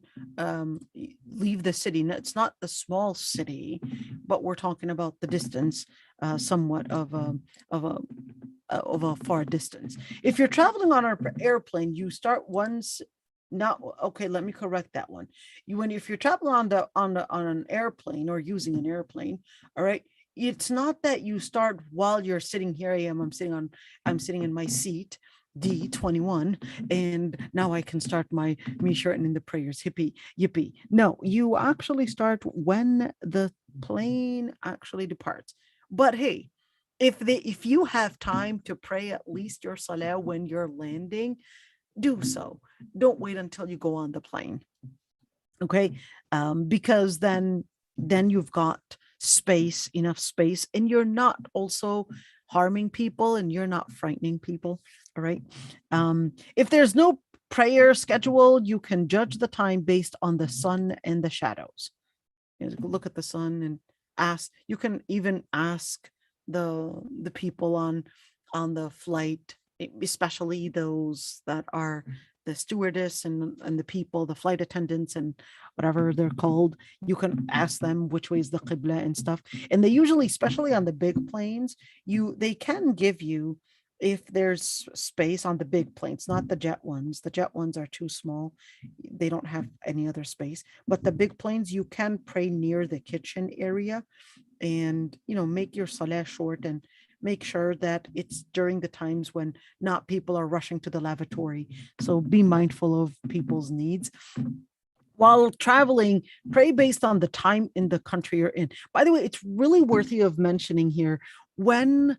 S1: leave the city. It's not the small city, but we're talking about the distance, somewhat of a far distance. If you're traveling on an airplane, you start once. Not okay. Let me correct that one. If you're traveling on an airplane or using an airplane, all right. It's not that you start while you're sitting here. I'm sitting in my seat D21, and now I can start me shortening the prayers. Hippie yippee. No, you actually start when the plane actually departs. But hey, if you have time to pray at least your salah when you're landing, do so. Don't wait until you go on the plane. Okay, because then you've got enough space, and you're not also harming people, and you're not frightening people. All right. If there's no prayer schedule, you can judge the time based on the sun and the shadows. Look at the sun and ask. You can even ask the people on the flight, especially those that are the stewardess and the people, the flight attendants and whatever they're called. You can ask them which way is the qibla and stuff. And they usually, especially on the big planes, they can give you, if there's space on the big planes, not the jet ones. The jet ones are too small. They don't have any other space. But the big planes, you can pray near the kitchen area, and make your salah short, and make sure that it's during the times when not people are rushing to the lavatory. So be mindful of people's needs. While traveling, pray based on the time in the country you're in. By the way, it's really worthy of mentioning here, when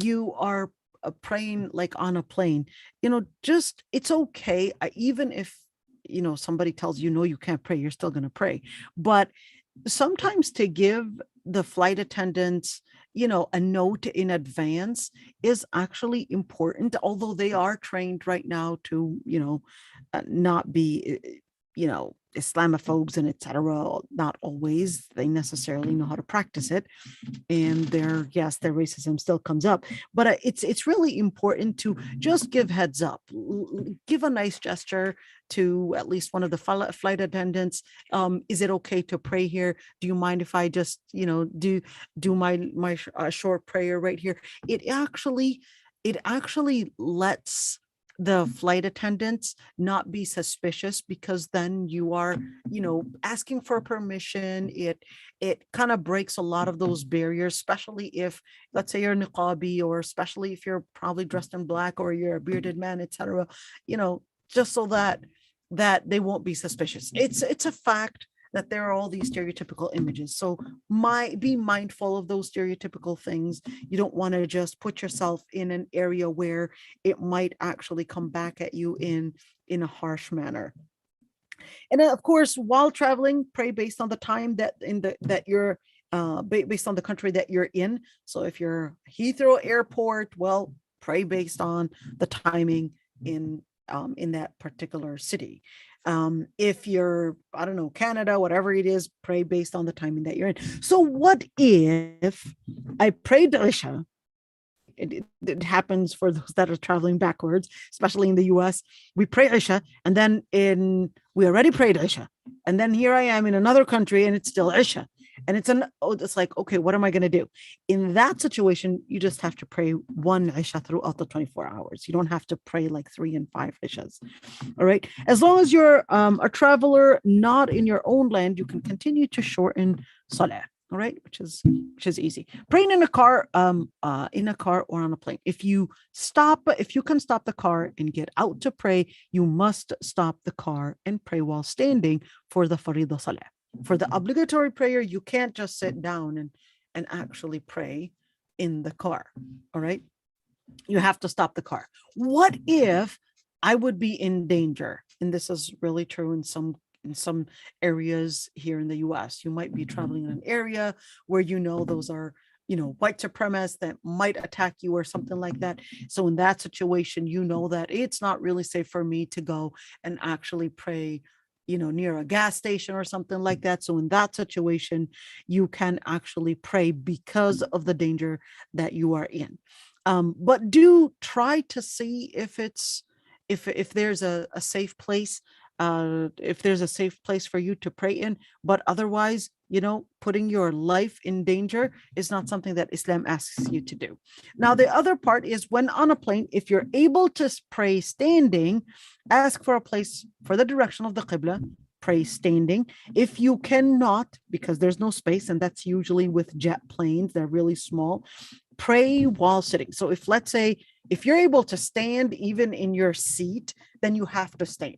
S1: you are praying like on a plane, just, it's okay. Even if somebody tells you no, you can't pray, you're still going to pray. But sometimes to give the flight attendants a note in advance is actually important, although they are trained right now to not be Islamophobes and etc. Not always they necessarily know how to practice it, and their racism still comes up. But it's really important to just give heads up, give a nice gesture to at least one of the flight attendants. Is it okay to pray here? Do you mind if I just do my short prayer right here? It actually lets the flight attendants not be suspicious, because then you are, asking for permission. It kind of breaks a lot of those barriers, especially if, let's say, you're niqabi, or especially if you're probably dressed in black, or you're a bearded man, etc. Just so that they won't be suspicious. It's a fact that there are all these stereotypical images. So be mindful of those stereotypical things. You don't want to just put yourself in an area where it might actually come back at you in a harsh manner. And then, of course, while traveling, pray based on the time that you're based on the country that you're in. So if you're Heathrow Airport, well, pray based on the timing in that particular city. If you're, I don't know, Canada, whatever it is, pray based on the timing that you're in. So what if I prayed Isha? It happens for those that are traveling backwards, especially in the US. We pray Isha, and then we already prayed Isha, and then here I am in another country, and it's still Isha. And it's like, okay, what am I going to do? In that situation, you just have to pray one Isha throughout the 24 hours. You don't have to pray like 3 and 5 Ishas. All right. As long as you're a traveler, not in your own land, you can continue to shorten Salah. All right, which is easy. Praying in a car or on a plane. If you can stop the car and get out to pray, you must stop the car and pray while standing for the Faridah Salah. For the obligatory prayer, you can't just sit down and actually pray in the car. All right. You have to stop the car. What if I would be in danger? And this is really true in some areas here in the US. You might be traveling in an area where those are white supremacists that might attack you or something like that. So in that situation, that it's not really safe for me to go and actually pray near a gas station or something like that. So in that situation, you can actually pray because of the danger that you are in. But do try to see if there's a safe place, if there's a safe place for you to pray in. But otherwise, putting your life in danger is not something that Islam asks you to do. Now, the other part is when on a plane, if you're able to pray standing, ask for a place for the direction of the Qibla, pray standing. If you cannot, because there's no space, and that's usually with jet planes, they're really small, pray while sitting. So let's say if you're able to stand even in your seat, then you have to stand.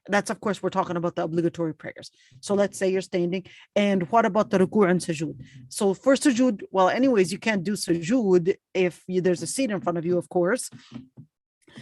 S1: That's, of course, we're talking about the obligatory prayers. So let's say you're standing. And what about the ruku' and sujood? So for sujood, well, anyways, you can't do sujood if there's a seat in front of you, of course.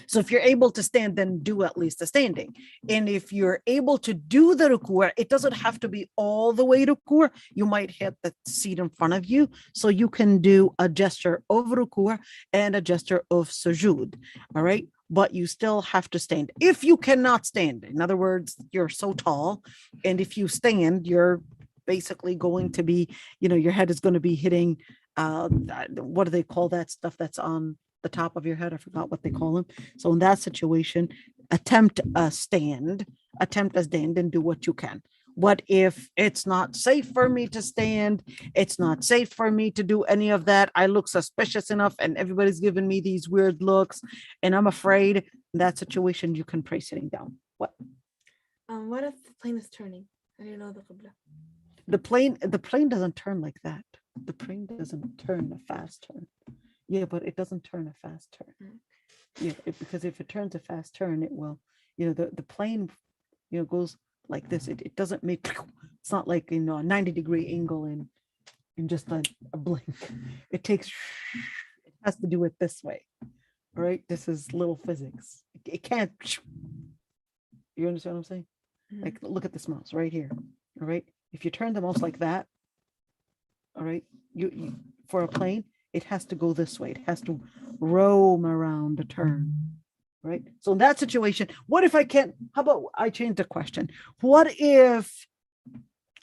S1: So if you're able to stand, then do at least the standing. And if you're able to do the ruku', it doesn't have to be all the way ruku'. You might hit the seat in front of you. So you can do a gesture of ruku' and a gesture of sujood. All right. But you still have to stand. If you cannot stand, in other words, you're so tall, and if you stand, you're basically going to be, your head is going to be hitting, what do they call that stuff that's on the top of your head? I forgot what they call them. So in that situation, attempt a stand and do what you can. What if it's not safe for me to stand? It's not safe for me to do any of that. I look suspicious enough and everybody's giving me these weird looks and I'm afraid. In that situation, you can pray sitting down. What
S2: if the plane is turning? I don't know the Qibla.
S1: The plane doesn't turn like that. The plane doesn't turn a fast turn. Yeah, but it doesn't turn a fast turn. Yeah, because if it turns a fast turn, it will, the plane, goes like this. It doesn't make, it's not like, a 90-degree angle in just a blink. It has to do it this way. All right. This is little physics. It can't, you understand what I'm saying? Mm-hmm. Like, look at this mouse right here. All right. If you turn the mouse like that, all right, you for a plane, it has to go this way. It has to roam around a turn. Right. So in that situation, what if I can't? How about I change the question? What if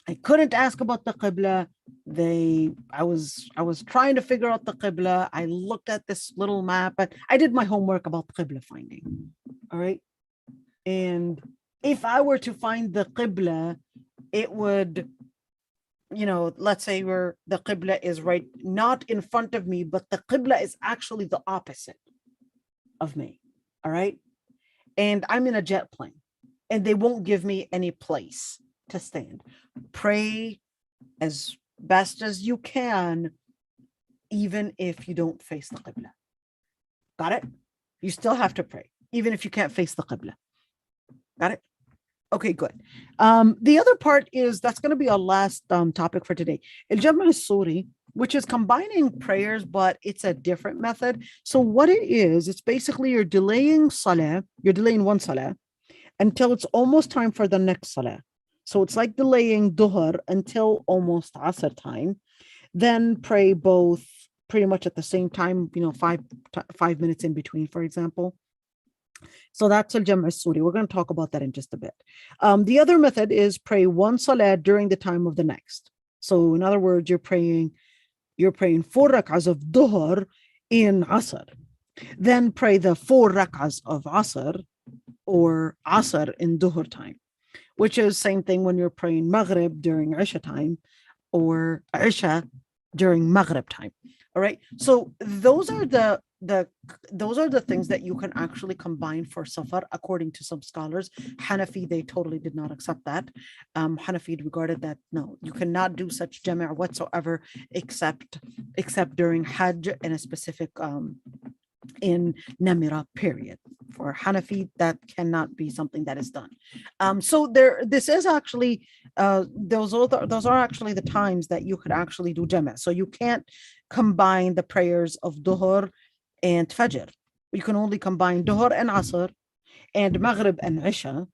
S1: I couldn't ask about the Qibla? I was trying to figure out the Qibla. I looked at this little map, but I did my homework about Qibla finding. All right. And if I were to find the Qibla, it would, let's say where the Qibla is right, not in front of me, but the Qibla is actually the opposite of me. All right. and I'm in a jet plane and they won't give me any place to stand. Pray as best as you can, even if you don't face the Qibla. Got it? You still have to pray, even if you can't face the Qibla. Got it? Okay, good. The other part is that's going to be our last topic for today. Al-Jam' al-Suri, which is combining prayers, but it's a different method. So what it is, it's basically you're delaying Salah, you're delaying one Salah until it's almost time for the next Salah. So it's like delaying Dhuhr until almost Asr time. Then pray both pretty much at the same time, 5 minutes in between, for example. So that's al-Jam' al-Suri. We're going to talk about that in just a bit. The other method is pray one Salah during the time of the next. So in other words, you're praying 4 rak'ahs of Dhuhr in Asr. Then pray the 4 rak'ahs of Asr or Asr in Dhuhr time, which is same thing when you're praying Maghrib during Isha time or Isha during Maghrib time. All right. So those are the things that you can actually combine for safar, according to some scholars. Hanafi, they totally did not accept that. Hanafi regarded that no, you cannot do such jama' whatsoever except during Hajj in a specific in Namira period. For Hanafi, that cannot be something that is done. So this is actually those are actually the times that you could actually do jama'. So you can't combine the prayers of Dhuhr and Fajr. You can only combine Dhuhr and Asr and Maghrib and Isha,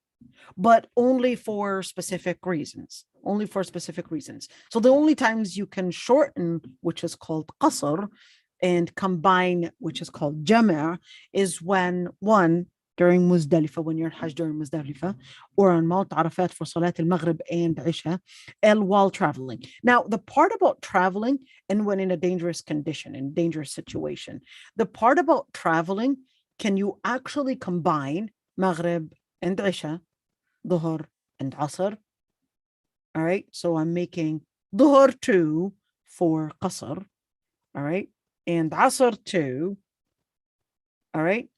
S1: but only for specific reasons. Only for specific reasons. So the only times you can shorten, which is called qasr, and combine, which is called jama', is when one, during Muzdalifah, when you're Hajj during Muzdalifah, or on Mount Arafat for Salat al-Maghrib and Isha, while traveling. Now, the part about traveling and when in a dangerous condition, in dangerous situation, the part about traveling, can you actually combine Maghrib and Isha, Dhuhr and Asr? All right, so I'm making Dhuhr 2 for Qasr, all right, and Asr 2, all right,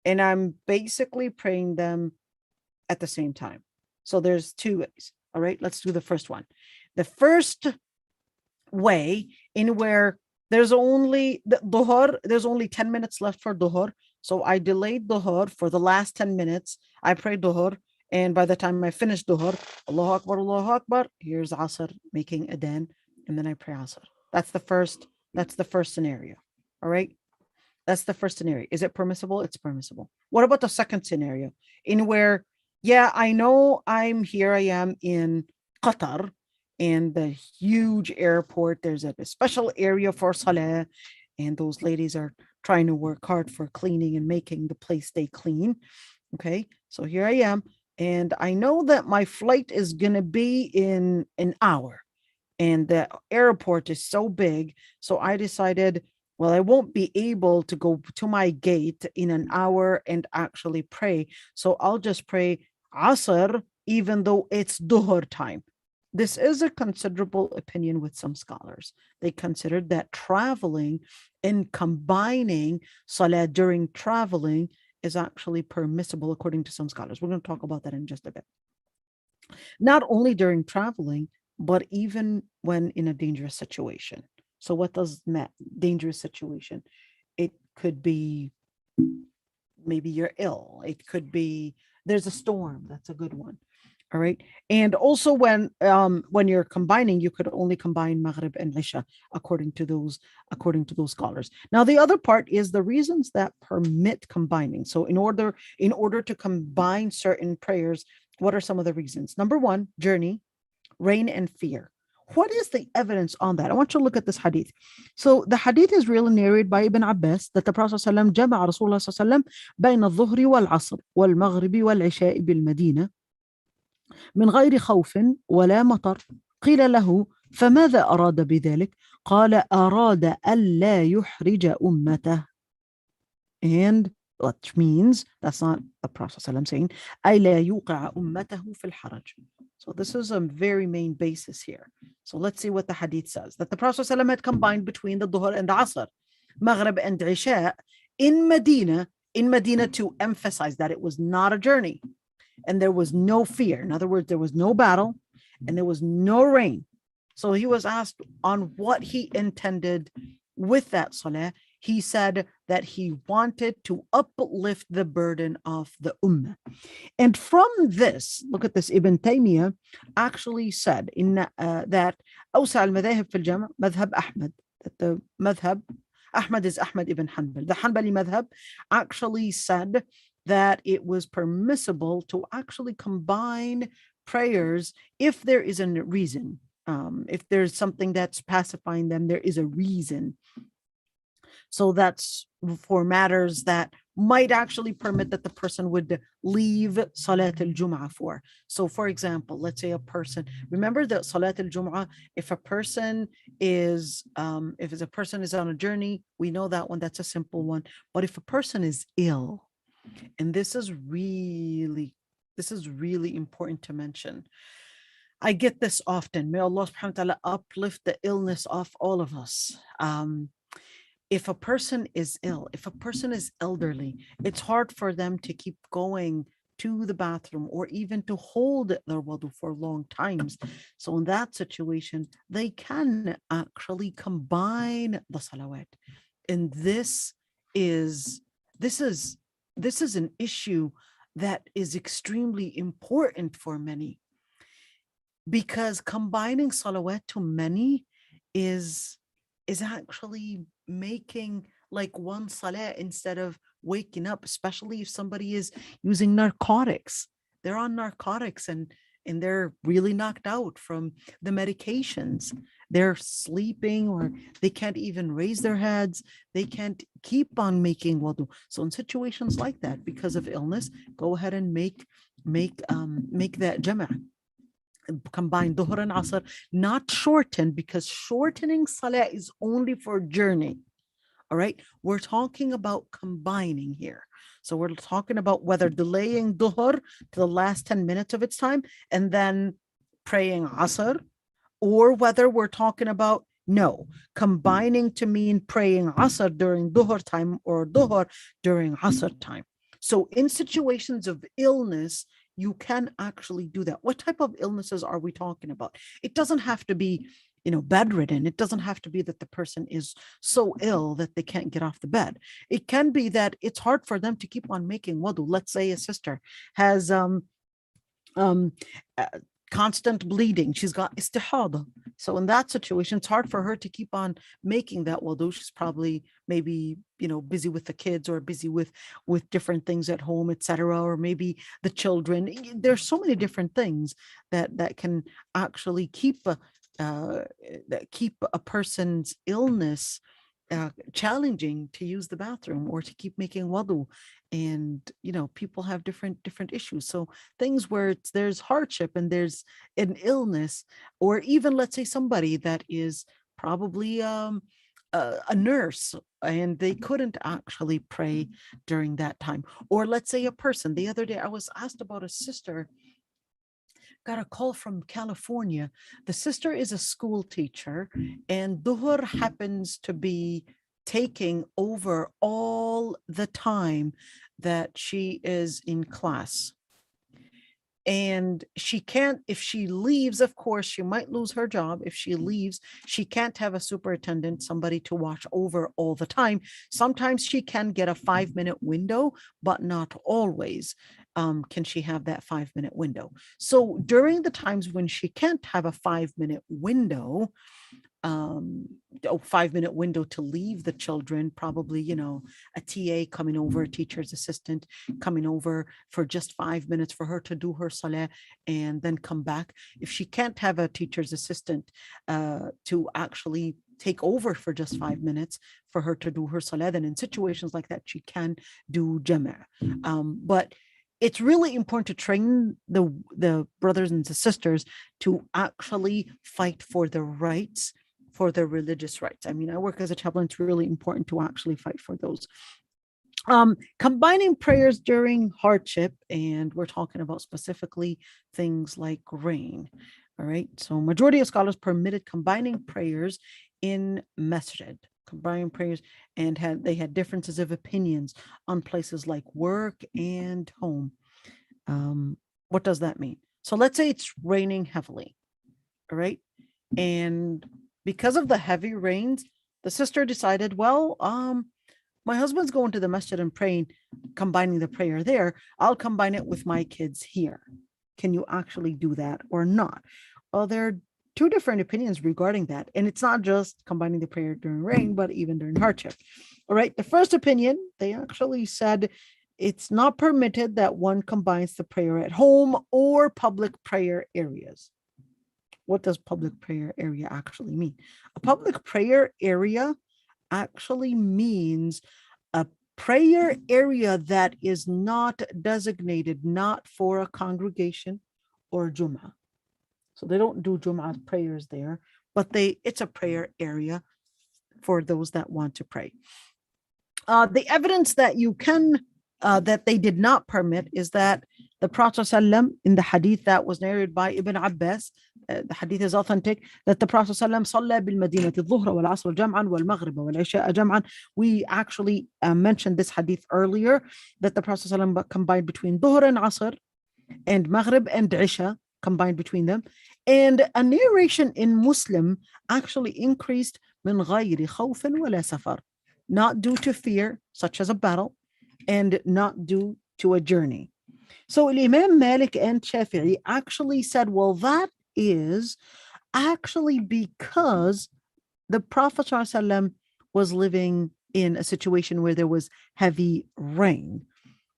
S1: and I'm basically praying them at the same time. So there's 2 ways. All right, let's do the first one. The first way in where there's only the Dhuhr, there's only 10 minutes left for Dhuhr. So I delayed Dhuhr for the last 10 minutes. I prayed Dhuhr, and by the time I finish Dhuhr, Allahu Akbar, here's Asr making adhan, and then I pray Asr. That's the first scenario. All right. That's the first scenario. Is it permissible? It's permissible. What about the second scenario in where, yeah, I know I am in Qatar, and the huge airport, there's a special area for Salah, and those ladies are trying to work hard for cleaning and making the place stay clean. Okay. So here I am, and I know that my flight is going to be in an hour, and the airport is so big. So I decided, well, I won't be able to go to my gate in an hour and actually pray. So I'll just pray Asr, even though it's Dhuhr time. This is a considerable opinion with some scholars. They considered that traveling and combining Salah during traveling is actually permissible, according to some scholars. We're going to talk about that in just a bit. Not only during traveling, but even when in a dangerous situation. So what does dangerous situation? It could be maybe you're ill. It could be there's a storm. That's a good one. All right. And also when you're combining, you could only combine Maghrib and Isha according to those scholars. Now the other part is the reasons that permit combining. So in order to combine certain prayers, what are some of the reasons? Number 1, journey, rain, and fear. What is the evidence on that? I want you to look at this hadith. So the hadith is really narrated by Ibn Abbas that the Prophet ﷺ جمع رسول الله صلى الله عليه وسلم بين الظهر والعصر والمغرب والعشاء بالمدينة من غير خوف ولا مطر. قيل له فماذا أراد بذلك؟ قال أراد ألا يحرج أمته. And which means, that's not the Prophet ﷺ saying, ألا يوقع أمته في الحرج. So this is a very main basis here. So let's see what the hadith says. That the Prophet ﷺ had combined between the Dhuhr and the Asr, Maghrib and Isha in Medina in Medina to emphasize that it was not a journey and there was no fear. In other words, there was no battle and there was no rain. So he was asked on what he intended with that salah. He said that he wanted to uplift the burden of the ummah. And from this, look at this, Ibn Taymiyyah actually said that أوسع المذاهب في الجمع مذهب أحمد, that the madhab, Ahmad is Ahmad ibn Hanbal. The Hanbali madhab actually said that it was permissible to actually combine prayers if there is a reason. If there's something that's pacifying them, there is a reason. So that's for matters that might actually permit that the person would leave Salat al-Jum'ah for. So for example, let's say a person, remember that Salat al-Jum'ah, if a person is on a journey, we know that one, that's a simple one. But if a person is ill, and this is really important to mention. I get this often. May Allah subhanahu wa ta'ala uplift the illness off all of us. If a person is ill, if a person is elderly, it's hard for them to keep going to the bathroom or even to hold their wudu for long times. So in that situation, they can actually combine the salawat. And this is an issue that is extremely important for many, because combining salawat to many is actually making like one salah instead of waking up, especially if somebody is using narcotics. They're on narcotics and they're really knocked out from the medications. They're sleeping or they can't even raise their heads. They can't keep on making wudu. So in situations like that, because of illness, go ahead and make that jama'. Combine dhuhr and asr, not shorten, because shortening salah is only for journey. All right, we're talking about combining here. So we're talking about whether delaying dhuhr to the last 10 minutes of its time and then praying asr, or whether we're talking about combining to mean praying asr during dhuhr time or dhuhr during asr time. So in situations of illness, you can actually do that. What type of illnesses are we talking about? It doesn't have to be, bedridden. It doesn't have to be that the person is so ill that they can't get off the bed. It can be that it's hard for them to keep on making wudu. Let's say a sister has uh, constant bleeding. She's got istihada. So in that situation, it's hard for her to keep on making that wudu. She's probably maybe, busy with the kids or busy with different things at home, etc. Or maybe the children. There's so many different things that can actually keep a person's illness challenging to use the bathroom or to keep making wudu. And people have different issues. So things where there's hardship and there's an illness, or even let's say somebody that is probably a nurse and they couldn't actually pray during that time. Or let's say a person, the other day I was asked about a sister, got a call from California. The sister is a school teacher and dhuhr happens to be taking over all the time that she is in class. And she can't, if she leaves, of course, she might lose her job. If she leaves, she can't have a superintendent, somebody to watch over all the time. Sometimes she can get a 5-minute window, but not always can she have that 5-minute window. So during the times when she can't have a 5-minute window, a 5-minute window to leave the children, probably, a TA coming over, a teacher's assistant coming over for just 5 minutes for her to do her salah and then come back. If she can't have a teacher's assistant to actually take over for just 5 minutes for her to do her salah, then in situations like that, she can do jama'. But it's really important to train the brothers and the sisters to actually fight for the rights, for their religious rights. I mean, I work as a chaplain. It's really important to actually fight for those. Combining prayers during hardship, and we're talking about specifically things like rain. All right. So majority of scholars permitted combining prayers in masjid. combining prayers, and they had differences of opinions on places like work and home. What does that mean? So let's say it's raining heavily, all right? And because of the heavy rains, the sister decided, well, my husband's going to the masjid and praying, combining the prayer there. I'll combine it with my kids here. Can you actually do that or not? Well, there are two different opinions regarding that. And it's not just combining the prayer during rain, but even during hardship. All right. The first opinion, they actually said it's not permitted that one combines the prayer at home or public prayer areas. What does public prayer area actually mean? A public prayer area actually means a prayer area that is not designated, not for a congregation or Jum'ah. So they don't do Jum'ah prayers there, but it's a prayer area for those that want to pray. The evidence that you can, that they did not permit is that the Prophet ﷺ, in the hadith that was narrated by Ibn Abbas, the hadith is authentic, that the Prophet ﷺ صلى بالمدينة الظهر والعصر جمعا والمغرب والعشاء جمعا. We actually mentioned this hadith earlier, that the Prophet ﷺ combined between Dhuhr and Asr, and Maghrib and Isha, combined between them. And a narration in Muslim actually increased من غير خوف ولا سفر, not due to fear, such as a battle, and not due to a journey. So Imam Malik and Shafi'i actually said, well, that is actually because the Prophet ﷺ was living in a situation where there was heavy rain.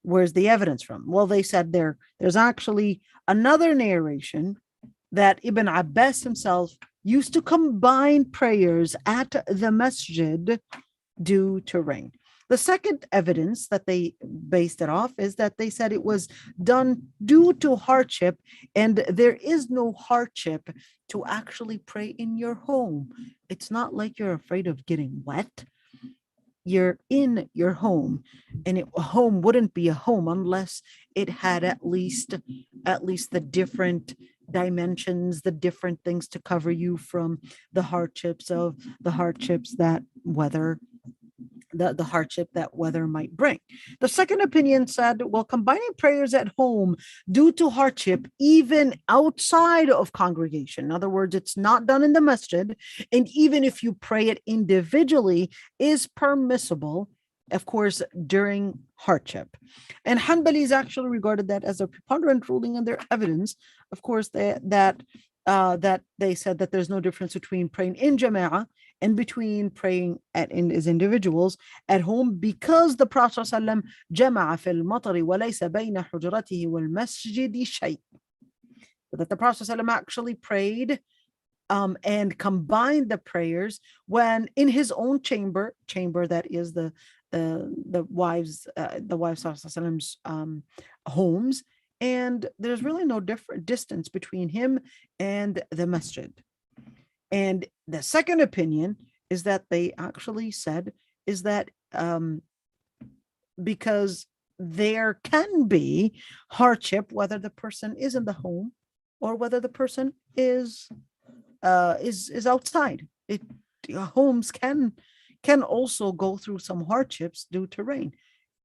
S1: Where's the evidence from? Well, they said there's actually another narration that Ibn Abbas himself used to combine prayers at the masjid due to rain. The second evidence that they based it off is that they said it was done due to hardship, and there is no hardship to actually pray in your home. It's not like you're afraid of getting wet. You're in your home, and a home wouldn't be a home unless it had at least the different dimensions, the different things to cover you from the hardships that weather the hardship that weather might bring. The second opinion said, well, combining prayers at home due to hardship, even outside of congregation, in other words, it's not done in the masjid, and even if you pray it individually, is permissible, of course, during hardship. And Hanbalis actually regarded that as a preponderant ruling in their evidence. Of course, that they said that there's no difference between praying in jama'ah and between praying as individuals at home, because the Prophet ﷺ جمع في المطر وليس بين حجرته والمسجد شيء. That the Prophet ﷺ actually prayed and combined the prayers when in his own chamber that is the wives ﷺ's homes, and there's really no different distance between him and the masjid. And the second opinion is that they actually said is that because there can be hardship whether the person is in the home or whether the person is outside. Homes can also go through some hardships due to rain,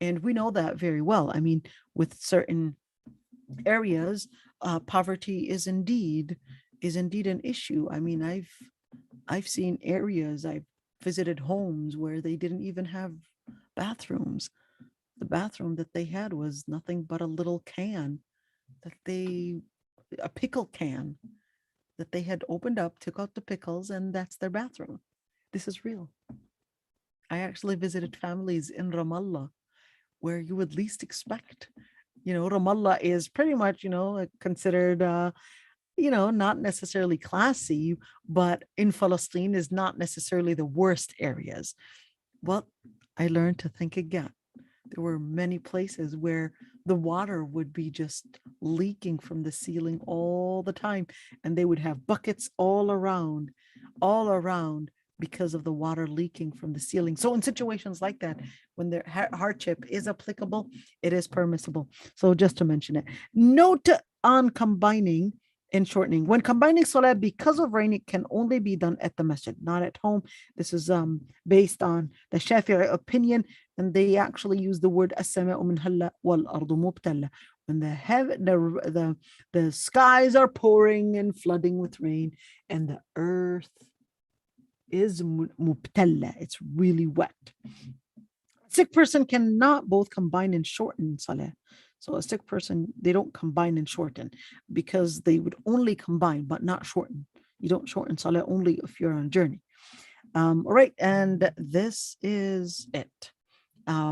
S1: and we know that very well. I mean, with certain areas, poverty is indeed an issue. I mean, I've seen areas, I've visited homes where they didn't even have bathrooms. The bathroom that they had was nothing but a little can a pickle can that they had opened up, took out the pickles, and that's their bathroom. This is real. I actually visited families in Ramallah where you would least expect. Ramallah is pretty much, considered, not necessarily classy, but in Palestine is not necessarily the worst areas. Well, I learned to think again. There were many places where the water would be just leaking from the ceiling all the time, and they would have buckets all around because of the water leaking from the ceiling. So in situations like that, when their hardship is applicable, it is permissible. So just to mention it. Note on combining in shortening. When combining salah because of rain, it can only be done at the masjid, not at home. This is based on the Shafi'i opinion, and they actually use the word as-sama'u minhalla wal ardu mubtalla. When the skies are pouring and flooding with rain, and the earth is mubtalla, it's really wet. Sick person cannot both combine and shorten salah. So a sick person, they don't combine and shorten because they would only combine but not shorten. You don't shorten salah only if you're on a journey. All right, and this is it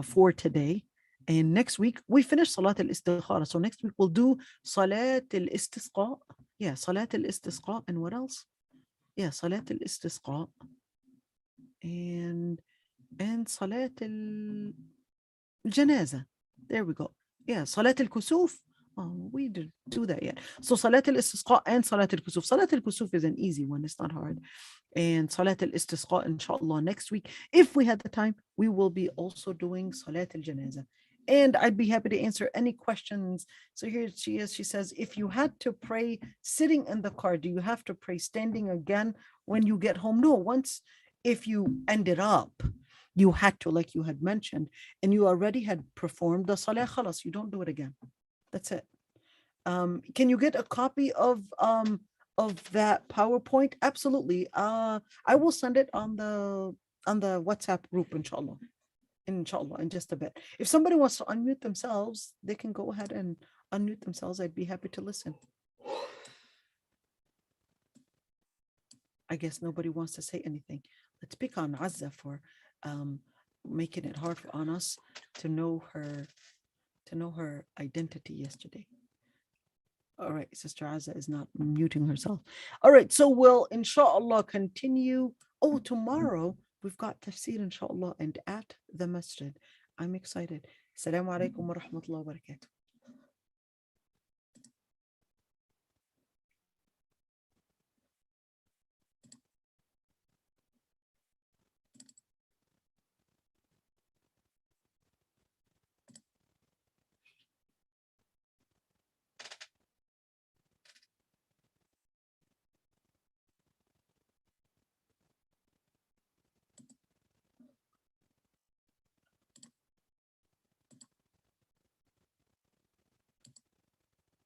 S1: for today. And next week we finish Salat al-Istikhara. So next week we'll do Salat al-Istisqa. Yeah, Salat al-Istisqa. And what else? Yeah, Salat al-Istisqa. And Salat al-Janaza. There we go. Yeah, Salat al-Kusuf. Oh, we didn't do that yet. So Salat al-Istisqa and Salat al-Kusuf. Salat al-Kusuf is an easy one. It's not hard. And Salat al-Istisqa, inshallah, next week, if we had the time, we will be also doing Salat al-Janaza. And I'd be happy to answer any questions. So here she is. She says, if you had to pray sitting in the car, do you have to pray standing again when you get home? No, once if you ended up, you had to, like you had mentioned, and you already had performed the salah, khalas, you don't do it again. That's it. Can you get a copy of that PowerPoint? Absolutely. I will send it on the WhatsApp group, inshallah, in just a bit. If somebody wants to unmute themselves, they can go ahead and unmute themselves. I'd be happy to listen. I guess nobody wants to say anything. Let's pick on Azza for making it hard on us to know her identity yesterday. All right, Sister Azza is not muting herself. All right, so we'll inshallah continue. Oh, tomorrow we've got tafsir inshallah and at the masjid. I'm excited. Assalamu alaikum wa rahmatullahi wa barakatuh.